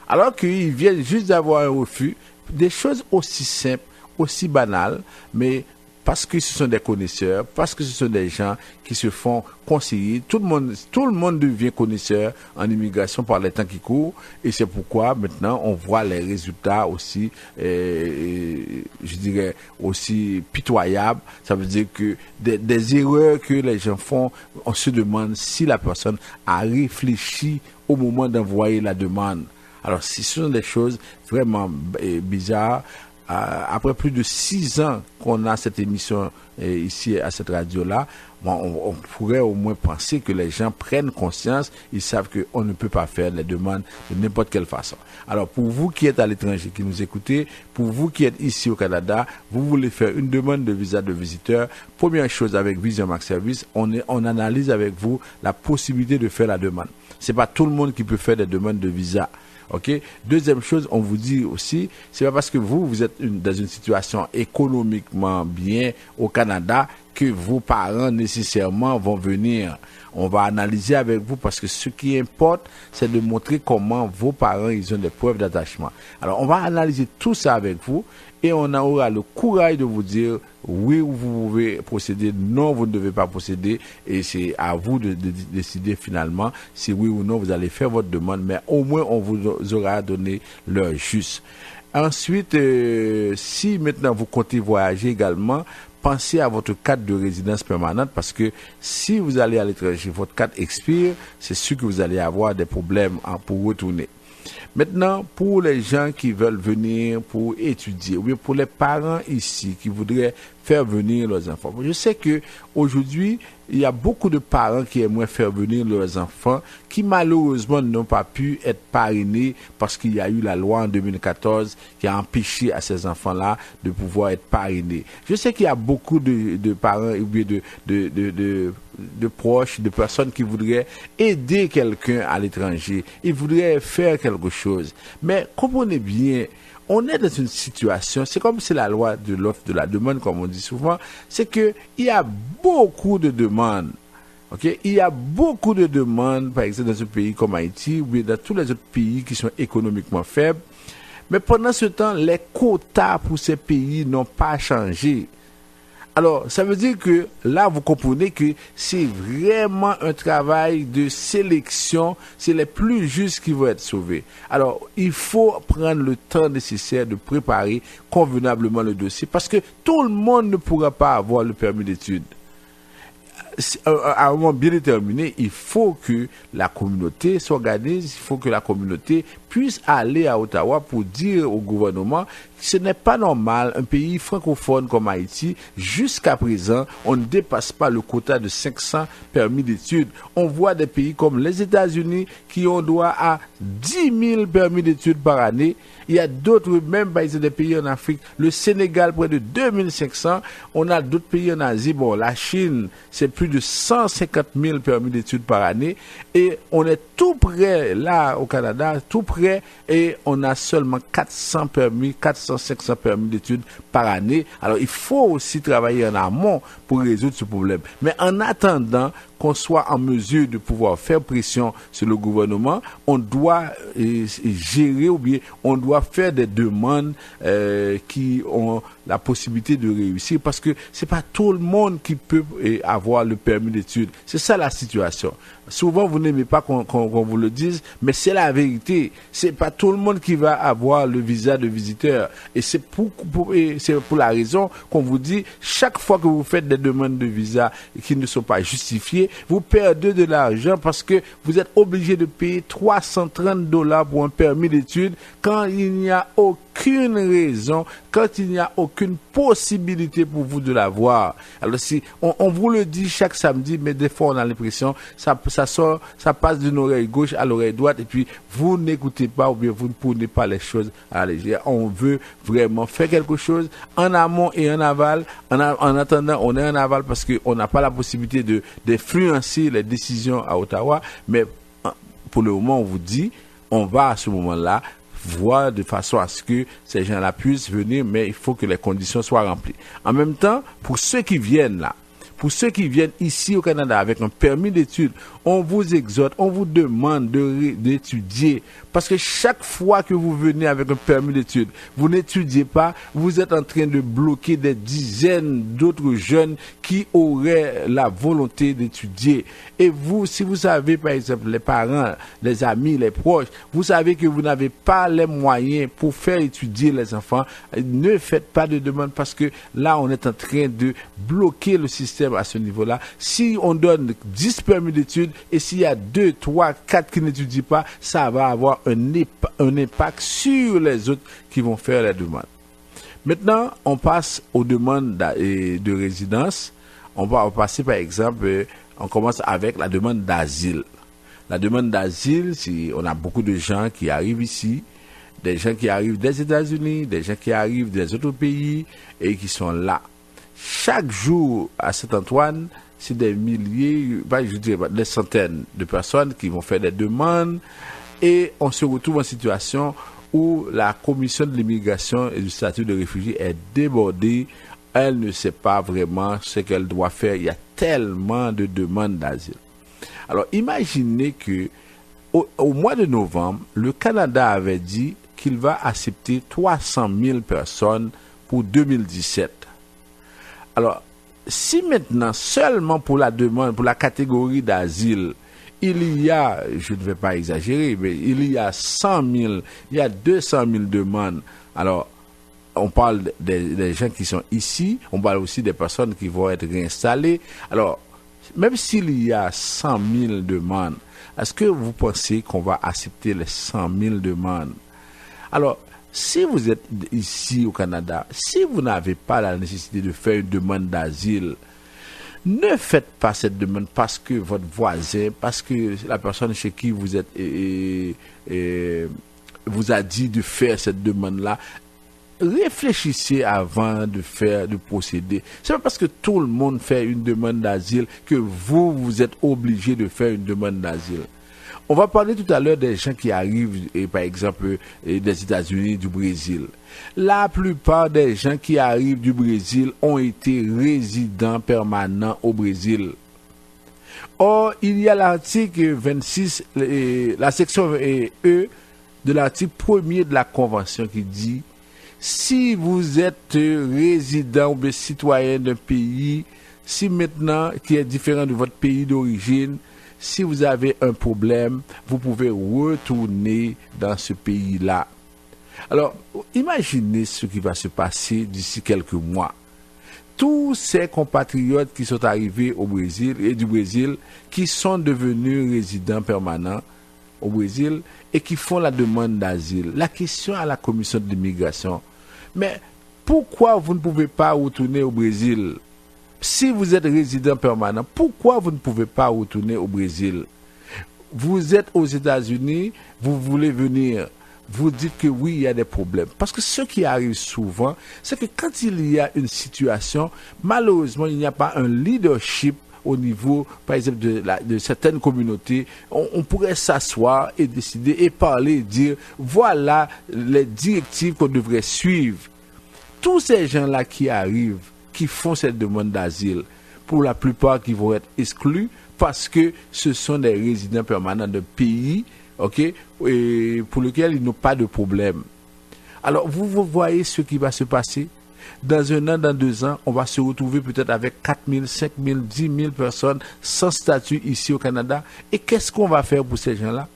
Alors qu'ils viennent juste d'avoir un refus, des choses aussi simples, aussi banales, mais parce que ce sont des connaisseurs, parce que ce sont des gens qui se font conseiller. Tout le monde devient connaisseur en immigration par les temps qui courent, et c'est pourquoi maintenant on voit les résultats aussi, je dirais aussi pitoyables. Ça veut dire que des erreurs que les gens font, on se demande si la personne a réfléchi au moment d'envoyer la demande. Alors, ce sont des choses vraiment bizarres. Après plus de 6 ans qu'on a cette émission ici à cette radio-là, on pourrait au moins penser que les gens prennent conscience, ils savent qu'on ne peut pas faire les demandes de n'importe quelle façon. Alors pour vous qui êtes à l'étranger, qui nous écoutez, pour vous qui êtes ici au Canada, vous voulez faire une demande de visa de visiteur, première chose avec Vision Max Service, on analyse avec vous la possibilité de faire la demande. C'est pas tout le monde qui peut faire des demandes de visa. Ok. Deuxième chose, on vous dit aussi, c'est pas parce que vous êtes dans une situation économiquement bien au Canada que vos parents nécessairement vont venir. On va analyser avec vous parce que ce qui importe, c'est de montrer comment vos parents, ils ont des preuves d'attachement. Alors, on va analyser tout ça avec vous et on aura le courage de vous dire oui, vous pouvez procéder, non, vous ne devez pas procéder, et c'est à vous de décider finalement si oui ou non vous allez faire votre demande, mais au moins on vous aura donné l'heure juste. Ensuite, si maintenant vous comptez voyager également, pensez à votre carte de résidence permanente, parce que si vous allez à l'étranger, votre carte expire, c'est sûr que vous allez avoir des problèmes pour retourner. Maintenant, pour les gens qui veulent venir pour étudier, ou bien pour les parents ici qui voudraient faire venir leurs enfants. Je sais que aujourd'hui, il y a beaucoup de parents qui aimeraient faire venir leurs enfants qui malheureusement n'ont pas pu être parrainés parce qu'il y a eu la loi en 2014 qui a empêché à ces enfants-là de pouvoir être parrainés. Je sais qu'il y a beaucoup de parents ou bien de proches, de personnes qui voudraient aider quelqu'un à l'étranger. Ils voudraient faire quelque chose. Mais comprenez bien, on est dans une situation, c'est comme c'est la loi de l'offre de la demande, comme on dit souvent, c'est que il y a beaucoup de demandes. Okay? Il y a beaucoup de demandes, par exemple, dans un pays comme Haïti, ou bien dans tous les autres pays qui sont économiquement faibles. Mais pendant ce temps, les quotas pour ces pays n'ont pas changé. Alors, ça veut dire que là, vous comprenez que c'est vraiment un travail de sélection. C'est les plus justes qui vont être sauvés. Alors, il faut prendre le temps nécessaire de préparer convenablement le dossier parce que tout le monde ne pourra pas avoir le permis d'études. À un moment bien déterminé, il faut que la communauté s'organise, il faut que la communauté puisse aller à Ottawa pour dire au gouvernement que ce n'est pas normal, un pays francophone comme Haïti, jusqu'à présent, on ne dépasse pas le quota de 500 permis d'études. On voit des pays comme les États-Unis qui ont droit à 10 000 permis d'études par année. Il y a d'autres, même des pays en Afrique, le Sénégal près de 2500. On a d'autres pays en Asie, bon, la Chine, c'est plus de 150 000 permis d'études par année. Et on est tout près, là, au Canada, tout près, et on a seulement 500 permis d'études par année. Alors, il faut aussi travailler en amont pour résoudre ce problème. Mais en attendant qu'on soit en mesure de pouvoir faire pression sur le gouvernement, on doit gérer ou bien on doit faire des demandes qui ont la possibilité de réussir parce que c'est pas tout le monde qui peut avoir le permis d'études. C'est ça la situation. Souvent, vous n'aimez pas qu'on vous le dise, mais c'est la vérité. C'est pas tout le monde qui va avoir le visa de visiteur. Et c'est pour la raison qu'on vous dit, chaque fois que vous faites des demandes de visa qui ne sont pas justifiées, vous perdez de l'argent parce que vous êtes obligé de payer $330 pour un permis d'études quand il n'y a aucune raison, quand il n'y a aucune possibilité pour vous de l'avoir. Alors si on vous le dit chaque samedi, mais des fois on a l'impression ça passe d'une oreille gauche à l'oreille droite et puis vous n'écoutez pas ou bien vous ne prenez pas les choses à la légère. On veut vraiment faire quelque chose en amont et en aval. En attendant, on est en aval parce qu'on n'a pas la possibilité d'influencer les décisions à Ottawa, mais pour le moment on vous dit, on va à ce moment-là voir de façon à ce que ces gens-là puissent venir, mais il faut que les conditions soient remplies. En même temps, pour ceux qui viennent là, pour ceux qui viennent ici au Canada avec un permis d'études, on vous exhorte, on vous demande d'étudier. Parce que chaque fois que vous venez avec un permis d'études, vous n'étudiez pas, vous êtes en train de bloquer des dizaines d'autres jeunes qui auraient la volonté d'étudier. Et vous, si vous savez, par exemple, les parents, les amis, les proches, vous savez que vous n'avez pas les moyens pour faire étudier les enfants, ne faites pas de demande parce que là, on est en train de bloquer le système à ce niveau-là. Si on donne 10 permis d'études et s'il y a 2, 3, 4 qui n'étudient pas, ça va avoir un impact sur les autres qui vont faire la demande. Maintenant, on passe aux demandes de résidence. On va passer par exemple, on commence avec la demande d'asile. La demande d'asile, on a beaucoup de gens qui arrivent ici, des gens qui arrivent des États-Unis, des gens qui arrivent des autres pays et qui sont là. Chaque jour à Saint-Antoine, c'est des milliers, je dirais des centaines de personnes qui vont faire des demandes et on se retrouve en situation où la commission de l'immigration et du statut de réfugié est débordée. Elle ne sait pas vraiment ce qu'elle doit faire. Il y a tellement de demandes d'asile. Alors, imaginez que au mois de novembre, le Canada avait dit qu'il va accepter 300 000 personnes pour 2017. Alors, si maintenant, seulement pour la demande, pour la catégorie d'asile, il y a, je ne vais pas exagérer, mais il y a 100 000, il y a 200 000 demandes. Alors, on parle des gens qui sont ici, on parle aussi des personnes qui vont être réinstallées. Alors, même s'il y a 100 000 demandes, est-ce que vous pensez qu'on va accepter les 100 000 demandes? Alors, Si vous êtes ici au Canada, si vous n'avez pas la nécessité de faire une demande d'asile, ne faites pas cette demande parce que votre voisin, parce que la personne chez qui vous êtes vous a dit de faire cette demande-là. Réfléchissez avant de procéder. C'est pas parce que tout le monde fait une demande d'asile que vous êtes obligé de faire une demande d'asile. On va parler tout à l'heure des gens qui arrivent, par exemple, des États-Unis, du Brésil. La plupart des gens qui arrivent du Brésil ont été résidents permanents au Brésil. Or, il y a l'article 26, la section E de l'article 1er de la Convention qui dit: si vous êtes résident ou citoyen d'un pays, si maintenant qui est différent de votre pays d'origine, si vous avez un problème, vous pouvez retourner dans ce pays-là. Alors, imaginez ce qui va se passer d'ici quelques mois. Tous ces compatriotes qui sont arrivés au Brésil et du Brésil, qui sont devenus résidents permanents au Brésil et qui font la demande d'asile. La question à la commission de l'immigration: mais pourquoi vous ne pouvez pas retourner au Brésil? Si vous êtes résident permanent, pourquoi vous ne pouvez pas retourner au Brésil? Vous êtes aux États-Unis, vous voulez venir, vous dites que oui, il y a des problèmes. Parce que ce qui arrive souvent, c'est que quand il y a une situation, malheureusement, il n'y a pas un leadership au niveau, par exemple, de certaines communautés. On pourrait s'asseoir et décider et parler et dire: voilà les directives qu'on devrait suivre. Tous ces gens-là qui arrivent, qui font cette demande d'asile, pour la plupart qui vont être exclus parce que ce sont des résidents permanents de pays, ok, et pour lesquels ils n'ont pas de problème. Alors vous voyez ce qui va se passer. Dans 1 an, dans 2 ans, on va se retrouver peut-être avec 4 000, 5 000, 10 000 personnes sans statut ici au Canada. Et qu'est-ce qu'on va faire pour ces gens-là?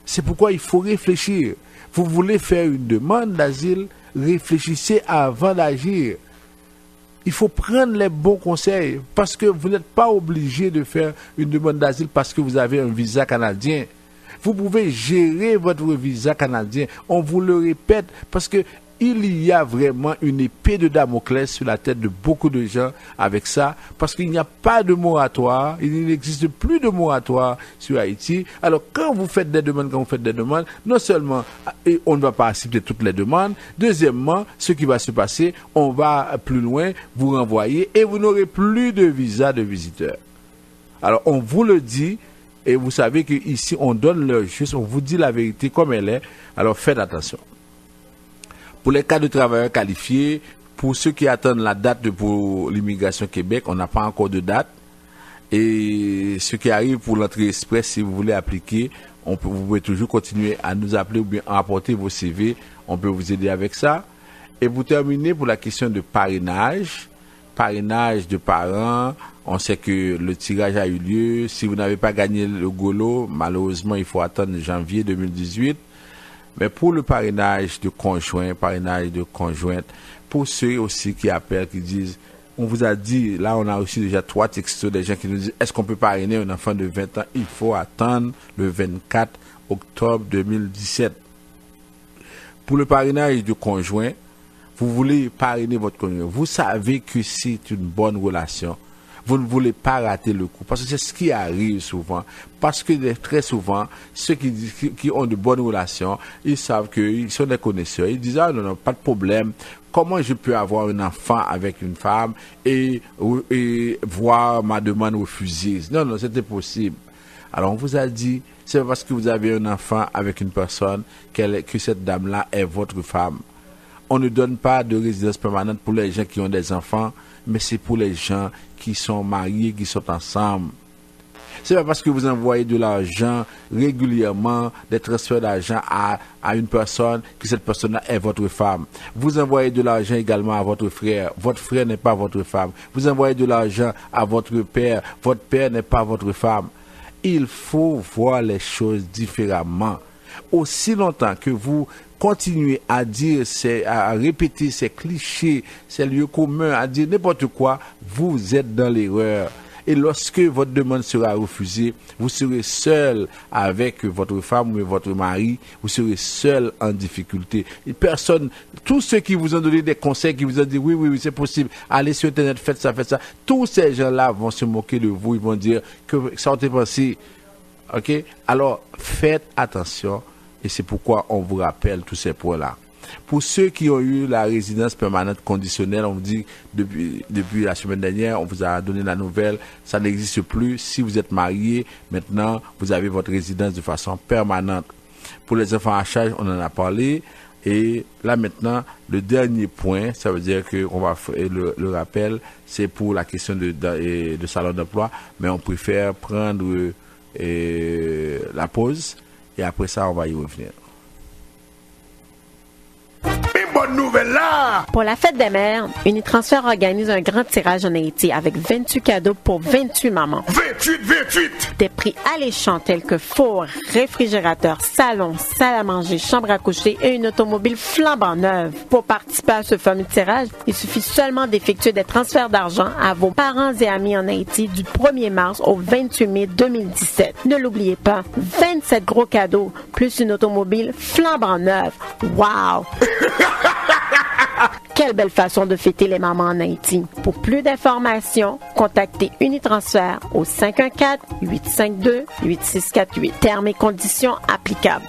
C'est pourquoi il faut réfléchir. Vous voulez faire une demande d'asile, réfléchissez avant d'agir. Il faut prendre les bons conseils parce que vous n'êtes pas obligé de faire une demande d'asile parce que vous avez un visa canadien. Vous pouvez gérer votre visa canadien. On vous le répète parce que il y a vraiment une épée de Damoclès sur la tête de beaucoup de gens avec ça, parce qu'il n'y a pas de moratoire, il n'existe plus de moratoire sur Haïti. Alors quand vous faites des demandes, non seulement on ne va pas accepter toutes les demandes, deuxièmement, ce qui va se passer, on va plus loin, vous renvoyer et vous n'aurez plus de visa de visiteur. Alors on vous le dit, et vous savez qu'ici on donne l'heure juste, on vous dit la vérité comme elle est, alors faites attention. Pour les cas de travailleurs qualifiés, pour ceux qui attendent la date pour l'immigration Québec, on n'a pas encore de date. Et ceux qui arrivent pour l'entrée express, si vous voulez appliquer, vous pouvez toujours continuer à nous appeler ou bien à apporter vos CV. On peut vous aider avec ça. Et pour terminer, pour la question de parrainage de parents, on sait que le tirage a eu lieu. Si vous n'avez pas gagné le GOLO, malheureusement, il faut attendre janvier 2018. Mais pour le parrainage de conjointes, pour ceux aussi qui appellent, qui disent, on vous a dit, là on a reçu déjà 3 textos des gens qui nous disent, est-ce qu'on peut parrainer un enfant de 20 ans? Il faut attendre le 24 octobre 2017. Pour le parrainage de conjoint, vous voulez parrainer votre conjoint, vous savez que c'est une bonne relation. Vous ne voulez pas rater le coup. Parce que c'est ce qui arrive souvent. Parce que très souvent, ceux qui ont de bonnes relations, ils savent qu'ils sont des connaisseurs. Ils disent, ah non, pas de problème. Comment je peux avoir un enfant avec une femme et voir ma demande refusée? Non, c'était possible. Alors on vous a dit, c'est parce que vous avez un enfant avec une personne que cette dame-là est votre femme. On ne donne pas de résidence permanente pour les gens qui ont des enfants, mais c'est pour les gens qui sont mariés, qui sont ensemble. C'est pas parce que vous envoyez de l'argent régulièrement, des transferts d'argent à une personne, que cette personne-là est votre femme. Vous envoyez de l'argent également à votre frère n'est pas votre femme. Vous envoyez de l'argent à votre père n'est pas votre femme. Il faut voir les choses différemment. Aussi longtemps que vous continuez à dire, à répéter ces clichés, ces lieux communs, à dire n'importe quoi, vous êtes dans l'erreur. Et lorsque votre demande sera refusée, vous serez seul avec votre femme ou votre mari, vous serez seul en difficulté. Et personne, tous ceux qui vous ont donné des conseils, qui vous ont dit oui, c'est possible, allez sur Internet, faites ça, tous ces gens-là vont se moquer de vous, ils vont dire que ça t'est pensé. Ok? Alors, faites attention et c'est pourquoi on vous rappelle tous ces points-là. Pour ceux qui ont eu la résidence permanente conditionnelle, on vous dit depuis la semaine dernière, on vous a donné la nouvelle, ça n'existe plus. Si vous êtes marié, maintenant, vous avez votre résidence de façon permanente. Pour les enfants à charge, on en a parlé. Et là maintenant, le dernier point, ça veut dire que on va faire le rappel, c'est pour la question de salon d'emploi, mais on préfère prendre la pause et après ça, on va y revenir. Bonne nouvelle là! Pour la fête des mères, Unitransfert organise un grand tirage en Haïti avec 28 cadeaux pour 28 mamans. 28! Des prix alléchants tels que four, réfrigérateur, salon, salle à manger, chambre à coucher et une automobile flambant neuve. Pour participer à ce fameux tirage, il suffit seulement d'effectuer des transferts d'argent à vos parents et amis en Haïti du 1er mars au 28 mai 2017. Ne l'oubliez pas, 27 gros cadeaux plus une automobile flambant neuve. Wow! Quelle belle façon de fêter les mamans en Haïti. Pour plus d'informations, contactez Unitransfert au 514-852-8648. Termes et conditions applicables.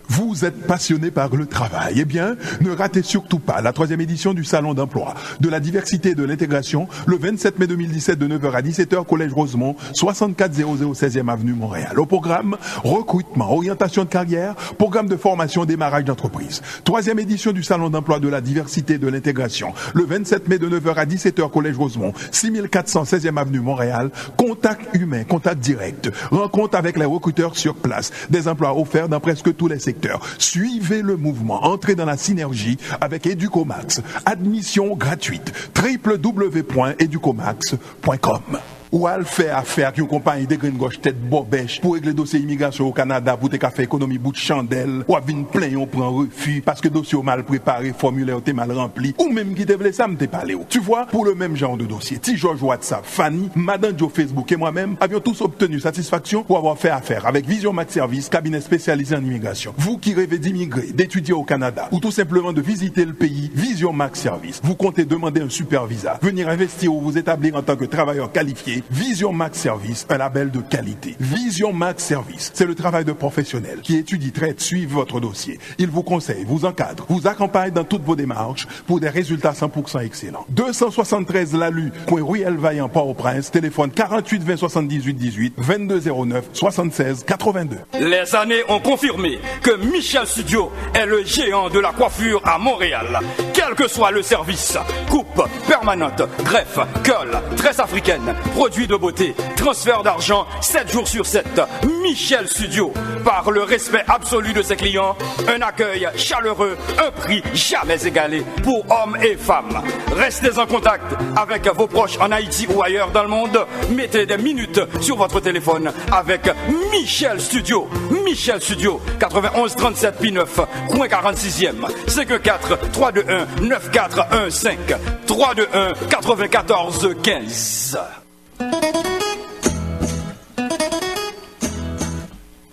Vous êtes passionné par le travail. Eh bien, ne ratez surtout pas la 3e édition du Salon d'emploi, de la diversité et de l'intégration, le 27 mai 2017 de 9h à 17h, Collège Rosemont, 6400 16e Avenue, Montréal. Au programme, recrutement, orientation de carrière, programme de formation, démarrage d'entreprise. 3e édition du Salon d'emploi, de la diversité et de l'intégration, le 27 mai de 9h à 17h, Collège Rosemont, 6400 16e Avenue, Montréal. Contact humain, contact direct, rencontre avec les recruteurs sur place, des emplois offerts dans presque tous les secteurs. Suivez le mouvement, entrez dans la synergie avec Educomax. Admission gratuite. www.educomax.com. Ou à le faire affaire qui une compagnie de green gauche tête bobèche pour régler dossier immigration au Canada pour te faire économie bout de chandelle ou à venir plein on prend refus parce que dossier mal préparé, formulaire t'es mal rempli ou même qui te voulait ça me t'es parlé. Tu vois, pour le même genre de dossier, T. George WhatsApp, Fanny, Madame Joe Facebook et moi-même avions tous obtenu satisfaction pour avoir fait affaire avec Vision Max Service, cabinet spécialisé en immigration. Vous qui rêvez d'immigrer, d'étudier au Canada ou tout simplement de visiter le pays, Vision Max Service. Vous comptez demander un super visa, venir investir ou vous établir en tant que travailleur qualifié. Vision Max Service, un label de qualité. Vision Max Service, c'est le travail de professionnels qui étudie, traite, suivent votre dossier. Ils vous conseillent, vous encadrent, vous accompagnent dans toutes vos démarches pour des résultats 100% excellents. 273 Lalu, coin Ruelle Vaillant, Port-au-Prince, téléphone 48 20 78 18, 22 09 76 82. Les années ont confirmé que Michel Studio est le géant de la coiffure à Montréal. Quel que soit le service, coupe permanente, greffe, curl, tresse africaine, produits de beauté, transfert d'argent 7 jours sur 7. Michel Studio, par le respect absolu de ses clients, un accueil chaleureux, un prix jamais égalé pour hommes et femmes. Restez en contact avec vos proches en Haïti ou ailleurs dans le monde. Mettez des minutes sur votre téléphone avec Michel Studio. Michel Studio, 91 37 P9, coin 46e, 514 321 9415, 321 94 15.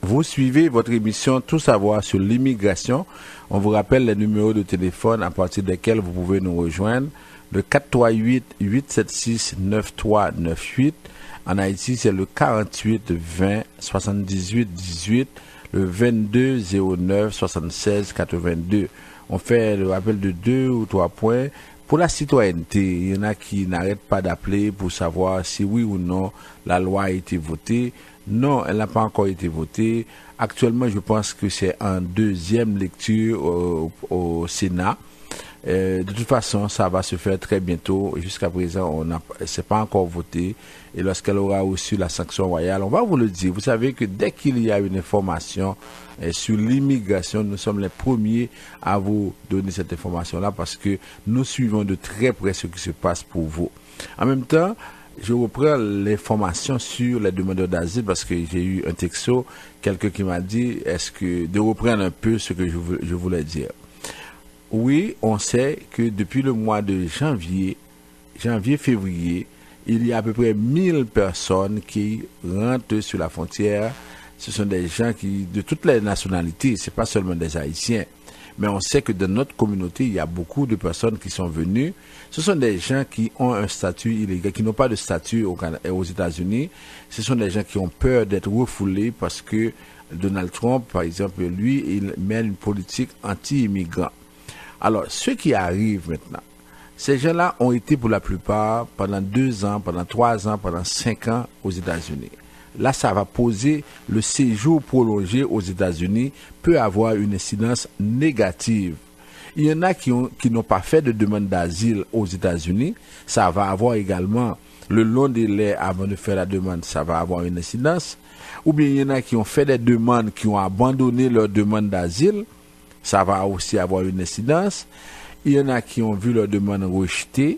Vous suivez votre émission Tout savoir sur l'immigration. On vous rappelle les numéros de téléphone à partir desquels vous pouvez nous rejoindre. Le 438-876-9398. En Haïti, c'est le 48-20-78-18. Le 22-09-76-82. On fait le rappel de 2 ou 3 points. Pour la citoyenneté, il y en a qui n'arrêtent pas d'appeler pour savoir si oui ou non la loi a été votée. Non, elle n'a pas encore été votée. Actuellement, je pense que c'est en 2e lecture au Sénat. De toute façon, ça va se faire très bientôt. Jusqu'à présent, c'est pas encore voté. Et lorsqu'elle aura reçu la sanction royale, on va vous le dire. Vous savez que dès qu'il y a une information sur l'immigration, nous sommes les premiers à vous donner cette information-là parce que nous suivons de très près ce qui se passe pour vous. En même temps, je reprends l'information sur les demandeurs d'asile parce que j'ai eu un texto, quelqu'un qui m'a dit de reprendre un peu ce que je voulais dire. oui, on sait que depuis le mois de janvier-février, il y a à peu près 1000 personnes qui rentrent sur la frontière. Ce sont des gens de toutes les nationalités, c'est pas seulement des Haïtiens. Mais on sait que dans notre communauté, il y a beaucoup de personnes qui sont venues. Ce sont des gens qui ont un statut illégal, qui n'ont pas de statut aux États-Unis. Ce sont des gens qui ont peur d'être refoulés parce que Donald Trump, par exemple, lui, il mène une politique anti-immigrant. Alors, ceux qui arrivent maintenant, ces gens-là ont été pour la plupart pendant 2 ans, pendant 3 ans, pendant 5 ans aux États-Unis. Là, ça va poser le séjour prolongé aux États-Unis peut avoir une incidence négative. Il y en a qui n'ont pas fait de demande d'asile aux États-Unis. Ça va avoir également le long délai avant de faire la demande, ça va avoir une incidence. Ou bien il y en a qui ont fait des demandes, qui ont abandonné leur demande d'asile. Ça va aussi avoir une incidence. Il y en a qui ont vu leur demande rejetée.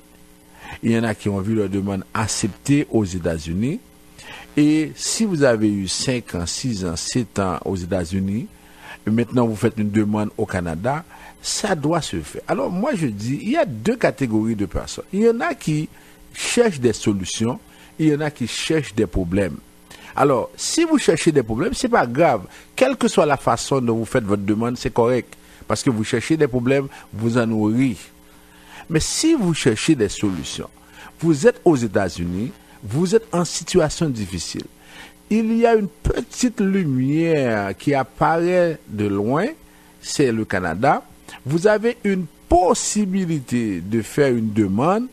Il y en a qui ont vu leur demande acceptée aux États-Unis. Et si vous avez eu 5 ans, 6 ans, 7 ans aux États-Unis, et maintenant vous faites une demande au Canada, ça doit se faire. Alors moi je dis, il y a 2 catégories de personnes. Il y en a qui cherchent des solutions, il y en a qui cherchent des problèmes. Alors, si vous cherchez des problèmes, c'est pas grave. Quelle que soit la façon dont vous faites votre demande, c'est correct. Parce que vous cherchez des problèmes, vous en aurez. Mais si vous cherchez des solutions, vous êtes aux États-Unis, vous êtes en situation difficile. Il y a une petite lumière qui apparaît de loin, c'est le Canada. Vous avez une possibilité de faire une demande.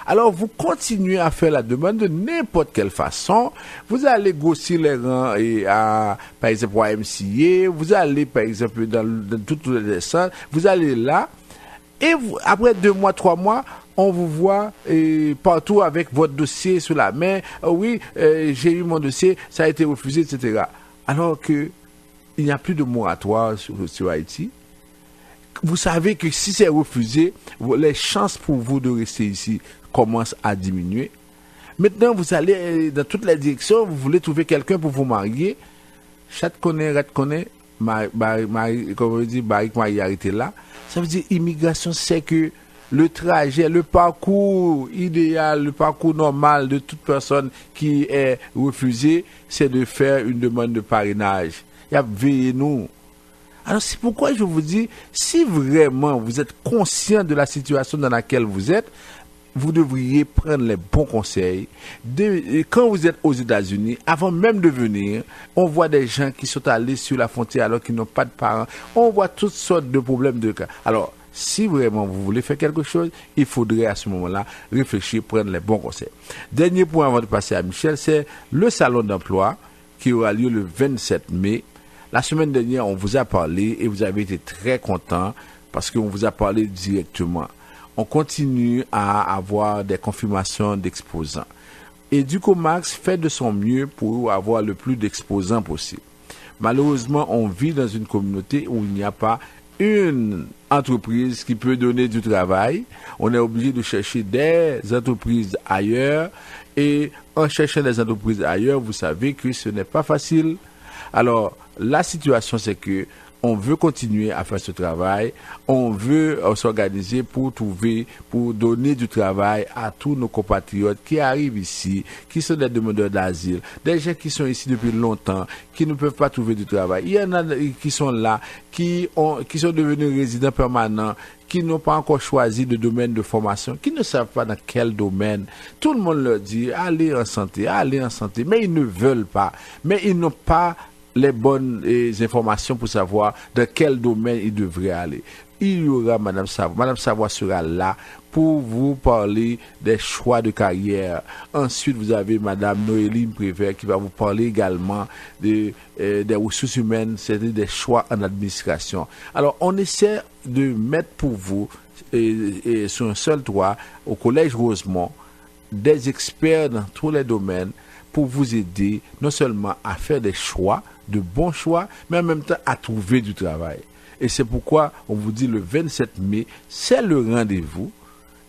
Alors, vous continuez à faire la demande de n'importe quelle façon. Vous allez grossir les rangs par exemple, au YMCA. Vous allez, par exemple, dans toutes les centres. Vous allez là. Et après 2 mois, 3 mois, on vous voit partout avec votre dossier sous la main. Oui, j'ai eu mon dossier, ça a été refusé, etc. Alors que il n'y a plus de moratoire sur Haïti. Vous savez que si c'est refusé, les chances pour vous de rester ici commencent à diminuer. Maintenant, vous allez dans toutes les directions, vous voulez trouver quelqu'un pour vous marier. Chat connaît, rat connaît, comme on dit, Barik Marie arrêté là. Ça veut dire immigration, c'est que le trajet, le parcours idéal, le parcours normal de toute personne qui est refusée, c'est de faire une demande de parrainage. Il y a veillé nous. Alors c'est pourquoi je vous dis, si vraiment vous êtes conscient de la situation dans laquelle vous êtes, vous devriez prendre les bons conseils. Quand vous êtes aux États-Unis, avant même de venir, on voit des gens qui sont allés sur la frontière alors qu'ils n'ont pas de parents. On voit toutes sortes de problèmes de cas. Alors, si vraiment vous voulez faire quelque chose, il faudrait à ce moment-là réfléchir, prendre les bons conseils. Dernier point avant de passer à Michel, c'est le salon d'emploi qui aura lieu le 27 mai. La semaine dernière, on vous a parlé et vous avez été très contents parce qu'on vous a parlé directement. On continue à avoir des confirmations d'exposants. Educomax fait de son mieux pour avoir le plus d'exposants possible. Malheureusement, on vit dans une communauté où il n'y a pas une entreprise qui peut donner du travail. On est obligé de chercher des entreprises ailleurs. Et en cherchant des entreprises ailleurs, vous savez que ce n'est pas facile. Alors, la situation, c'est que on veut continuer à faire ce travail, on veut s'organiser pour donner du travail à tous nos compatriotes qui arrivent ici, qui sont des demandeurs d'asile, des gens qui sont ici depuis longtemps, qui ne peuvent pas trouver du travail. Il y en a qui sont là, qui sont devenus résidents permanents, qui n'ont pas encore choisi de domaine de formation, qui ne savent pas dans quel domaine. Tout le monde leur dit, allez en santé, mais ils ne veulent pas, mais ils n'ont pas les bonnes informations pour savoir dans quel domaine ils devraient aller. Il y aura Madame Savoie. Madame Savoie sera là pour vous parler des choix de carrière. Ensuite, vous avez Madame Noéline Prévert qui va vous parler également des ressources humaines, c'est-à-dire des choix en administration. Alors, on essaie de mettre pour vous, sur un seul toit, au Collège Rosemont, des experts dans tous les domaines pour vous aider non seulement à faire des choix, de bons choix, mais en même temps à trouver du travail. Et c'est pourquoi on vous dit le 27 mai, c'est le rendez-vous.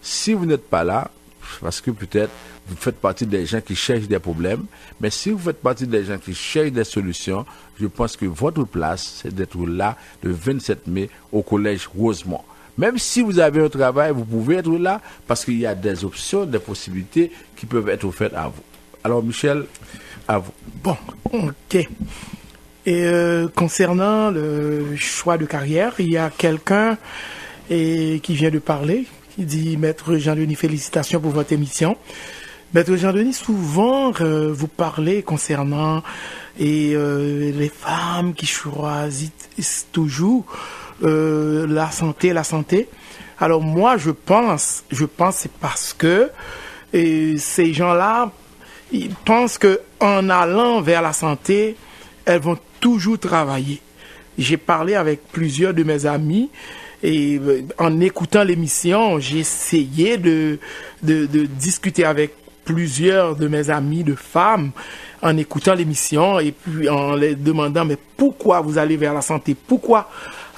Si vous n'êtes pas là, parce que peut-être vous faites partie des gens qui cherchent des problèmes, mais si vous faites partie des gens qui cherchent des solutions, je pense que votre place, c'est d'être là le 27 mai au Collège Rosemont. Même si vous avez un travail, vous pouvez être là parce qu'il y a des options, des possibilités qui peuvent être offertes à vous. Alors, Michel, à vous. Bon, ok. Et concernant le choix de carrière, il y a quelqu'un qui vient de parler, qui dit « Maître Jean-Denis, félicitations pour votre émission ». Maître Jean-Denis, souvent vous parlez concernant les femmes qui choisissent toujours la santé. Alors moi, je pense c'est parce que ces gens-là, ils pensent que en allant vers la santé, elles vont toujours travailler. J'ai parlé avec plusieurs de mes amis et en écoutant l'émission, j'ai essayé de discuter avec plusieurs de mes amis de femmes en écoutant l'émission et puis en les demandant mais pourquoi vous allez vers la santé, pourquoi?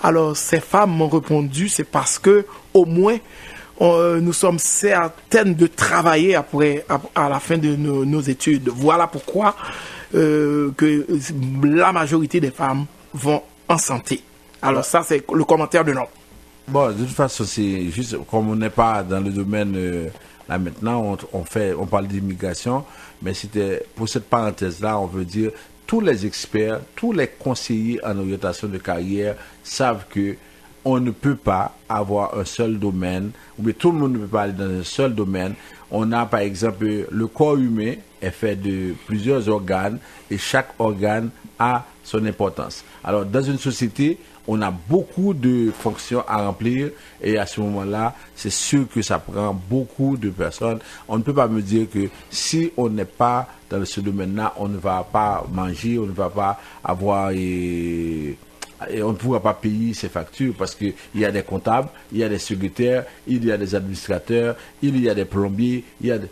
Alors ces femmes m'ont répondu c'est parce que au moins nous sommes certaines de travailler après à la fin de nos études. Voilà pourquoi que la majorité des femmes vont en santé. Alors ça c'est le commentaire de notre. Bon, de toute façon, c'est juste comme on n'est pas dans le domaine là maintenant, on parle d'immigration, mais c'était pour cette parenthèse-là, on veut dire tous les experts, tous les conseillers en orientation de carrière savent que on ne peut pas avoir un seul domaine, ou bien tout le monde ne peut pas aller dans un seul domaine. On a par exemple le corps humain est fait de plusieurs organes et chaque organe a son importance. Alors dans une société, on a beaucoup de fonctions à remplir et à ce moment-là, c'est sûr que ça prend beaucoup de personnes. On ne peut pas me dire que si on n'est pas dans ce domaine-là, on ne va pas manger, on ne va pas avoir et on ne pourra pas payer ses factures parce qu'il y a des comptables, il y a des secrétaires, il y a des administrateurs, il y a des plombiers,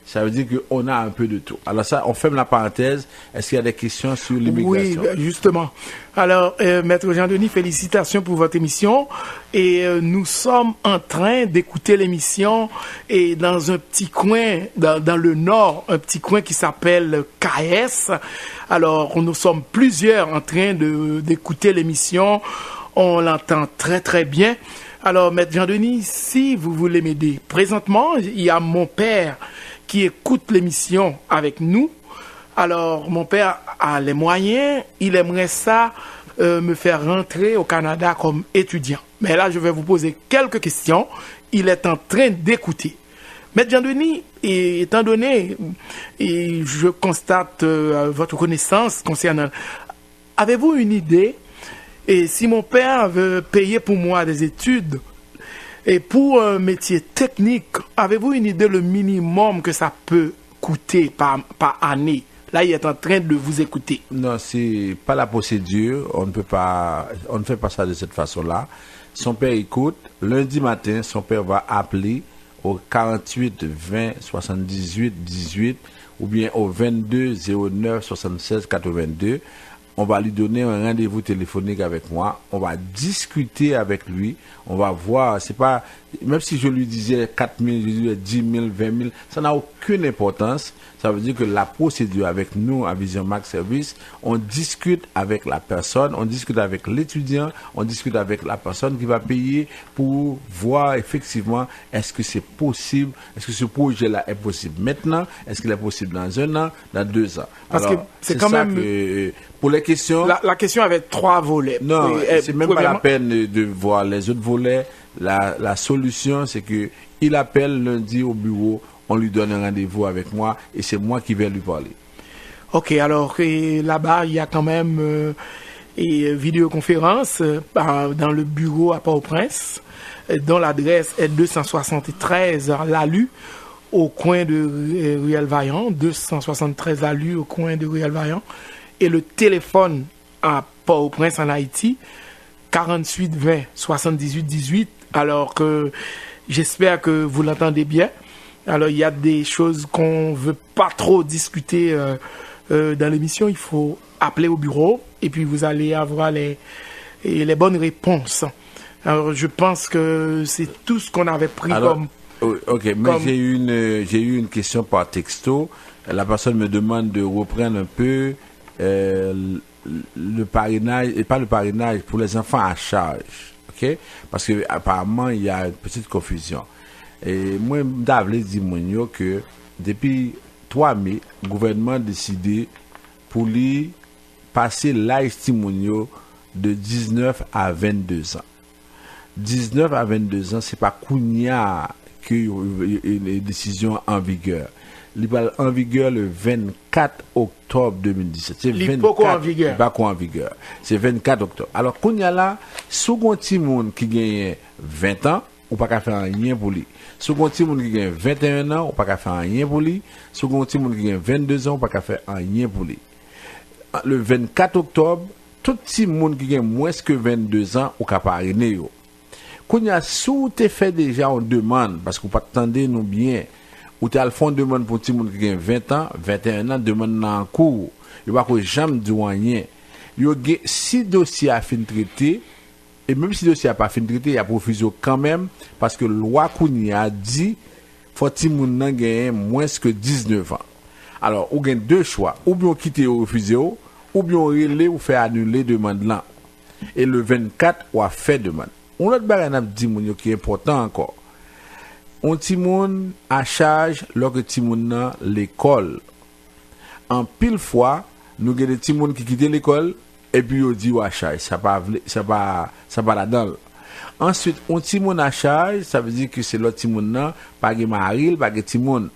ça veut dire qu'on a un peu de tout. Alors ça, on ferme la parenthèse. Est-ce qu'il y a des questions sur l'immigration? Oui, justement. Alors, Maître Jean-Denis, félicitations pour votre émission. Et nous sommes en train d'écouter l'émission et dans un petit coin, dans le nord, un petit coin qui s'appelle KS. Alors, nous sommes plusieurs en train d'écouter l'émission. On l'entend très, très bien. Alors, Maître Jean-Denis, si vous voulez m'aider, présentement, il y a mon père qui écoute l'émission avec nous. Alors, mon père a les moyens, il aimerait ça me faire rentrer au Canada comme étudiant. Mais là, je vais vous poser quelques questions. Il est en train d'écouter. Maître Jean-Denis, étant donné, je constate votre connaissance concernant... Avez-vous une idée, et si mon père veut payer pour moi des études, et pour un métier technique, avez-vous une idée le minimum que ça peut coûter par année? Là, il est en train de vous écouter. Non, c'est pas la procédure. On ne fait pas ça de cette façon-là. Son père écoute. Lundi matin, son père va appeler au 48 20 78 18 ou bien au 22 09 76 82. On va lui donner un rendez-vous téléphonique avec moi. On va discuter avec lui. On va voir. C'est pas, même si je lui disais 4 000, je lui disais 10 000, 20 000, ça n'a aucune importance. Ça veut dire que la procédure avec nous, à Vision Max Service, on discute avec la personne, on discute avec l'étudiant, on discute avec la personne qui va payer pour voir effectivement est-ce que c'est possible, est-ce que ce projet-là est possible maintenant, est-ce qu'il est possible dans 1 an, dans 2 ans. Parce alors, que c'est quand même... pour les questions... La question avait 3 volets. Non, c'est même pas la peine de voir les autres volets. La solution, c'est que il appelle lundi au bureau, on lui donne un rendez-vous avec moi et c'est moi qui vais lui parler. Ok, alors là-bas, il y a quand même vidéoconférence dans le bureau à Port-au-Prince, dont l'adresse est 273 Lalu, au coin de Ruelle Vaillant, 273 Lalu, au coin de Ruelle Vaillant, et le téléphone à Port-au-Prince en Haïti, 48 20 78 18, alors que j'espère que vous l'entendez bien. Alors, il y a des choses qu'on ne veut pas trop discuter dans l'émission. Il faut appeler au bureau et puis vous allez avoir les bonnes réponses. Alors, je pense que c'est tout ce qu'on avait pris comme... Ok, mais j'ai eu une question par texto. La personne me demande de reprendre un peu le parrainage, et pas le parrainage, pour les enfants à charge. Ok, OK? Parce que apparemment il y a une petite confusion. Et moi m'avais dit mon que depuis 3 mai, le gouvernement a décidé pour lui passer l'âge timonio de 19 à 22 ans. 19 à 22 ans, c'est pas Kounia que une décision en vigueur. Il va en vigueur le 24 octobre 2017. C'est 24 en vigueur. Pas en vigueur. C'est 24 octobre. Alors Kounia là, sous un petit monde qui gagne 20 ans, ou pas qu'à faire rien pour lui. Sous un petit monde qui gagne 21 ans, ou pas qu'à faire rien pour lui. Sous un petit monde qui gagne 22 ans, ou pas qu'à faire rien pour lui. Le 24 octobre, tout petit monde qui gagne moins que 22 ans, ou qu'à parrainer yo. Kounia sous te fait déjà on demande parce que vous pas attendez nous bien. Ou t'as le fond demande pour petit monde qui gagne 20 ans, 21 ans demande en cours. Il va que jamais dit rien. Yo si dossier a fin traité et même si dossier a pas fin traité, il y a profusion quand même parce que loi Kounia dit faut petit monde nan gagne moins que 19 ans. Alors, ou gagne deux choix, ou bien quitter ou refuser ou bien relais ou faire annuler demande là. Et le 24 ou a fait demande. On l'autre bagage n'a dit mon qui est important encore. On ti moun à charge lorsque ti moun nan l'école. En pile fois, nous avons des ti moun qui quittent l'école et puis on dit ou à charge, ça pas là-dedans. Ensuite, on ti moun à charge, ça veut dire que c'est l'autre ti moun nan pas ge maril, pas ge ti moun.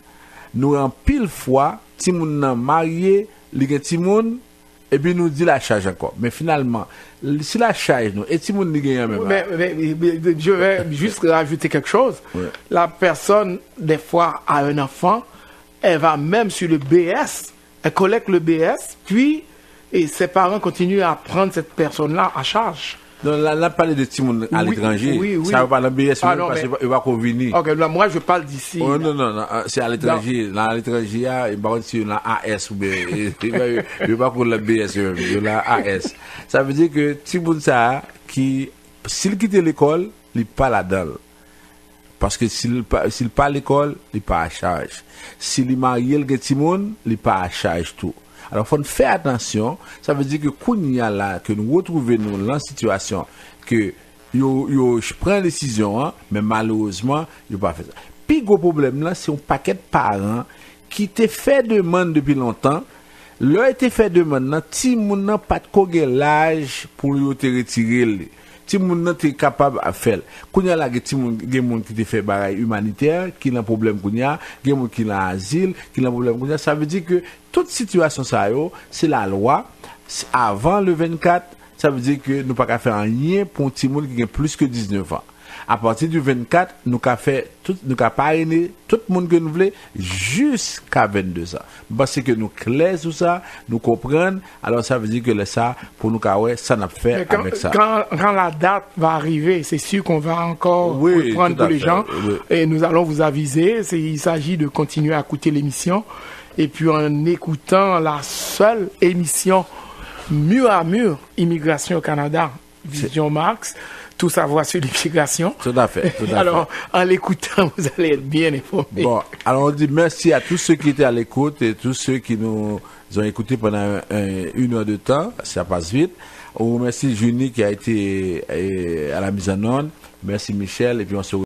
Nous en pile fois, ti moun nan marié, li gen ti moun et puis nous dit la charge encore. Mais finalement, si la charge nous et ti moun li gen même. Mais je vais juste rajouter quelque chose. Ouais. La personne des fois a un enfant, elle va même sur le BS, elle collecte le BS, puis et ses parents continuent à prendre cette personne-là à charge. Non, là, on parle de Timon à l'étranger. Oui. Ça va pas dans le BS, parce qu'il va convenir. Ok, là, moi je parle d'ici. Oh, non, c'est à l'étranger. Là, à l'étranger, il va sur la AS ou bien. Il va pour le BS, la AS. Ça veut dire que Timon, ça, s'il quitte l'école, il n'est pas là-dedans. Parce que s'il pas à l'école, il n'est pas à charge. S'il est marié, le Timon, il n'est pas à charge tout. Alors, faut faire attention. Ça veut dire que Kounia là, que nous retrouvons nous dans la situation que je prends décision, hein, mais malheureusement, je pas fait ça. Puis gros problème là, c'est un paquet de parents qui te fait demande depuis longtemps. Leur été fait demande là, ti moun nan pas de l'âge pour lui te retirer. Ti moun nan te capable à faire. Kounia là, ti moun qui te fait baray humanitaire, qui n'a problème Kounia, gen moun qui n'a asile, qui n'a problème Kounia. Ça veut dire que toute situation ça yo, c'est la loi. Avant le 24, ça veut dire que nous pas qu'à faire rien pour un petit monde qui a plus que 19 ans. À partir du 24, nous qu'à faire tout, nous qu'à parrainer tout le monde que nous voulons jusqu'à 22 ans. Parce que nous clair sur ça, nous comprenons. Alors ça veut dire que ça, pour nous qu'à ouais, ça n'a fait avec ça. Quand la date va arriver, c'est sûr qu'on va encore reprendre tous les gens. Oui. Et nous allons vous aviser. Il s'agit de continuer à écouter l'émission. Et puis en écoutant la seule émission mur à mur, Immigration au Canada, Vision Marx, tout savoir sur l'immigration. Tout à fait. Alors, en l'écoutant, vous allez être bien informés. Bon, alors on dit merci à tous ceux qui étaient à l'écoute et tous ceux qui nous ont écoutés pendant 1 heure de temps. Ça passe vite. On remercie Junie qui a été à la mise en onde. Merci Michel. Et puis on se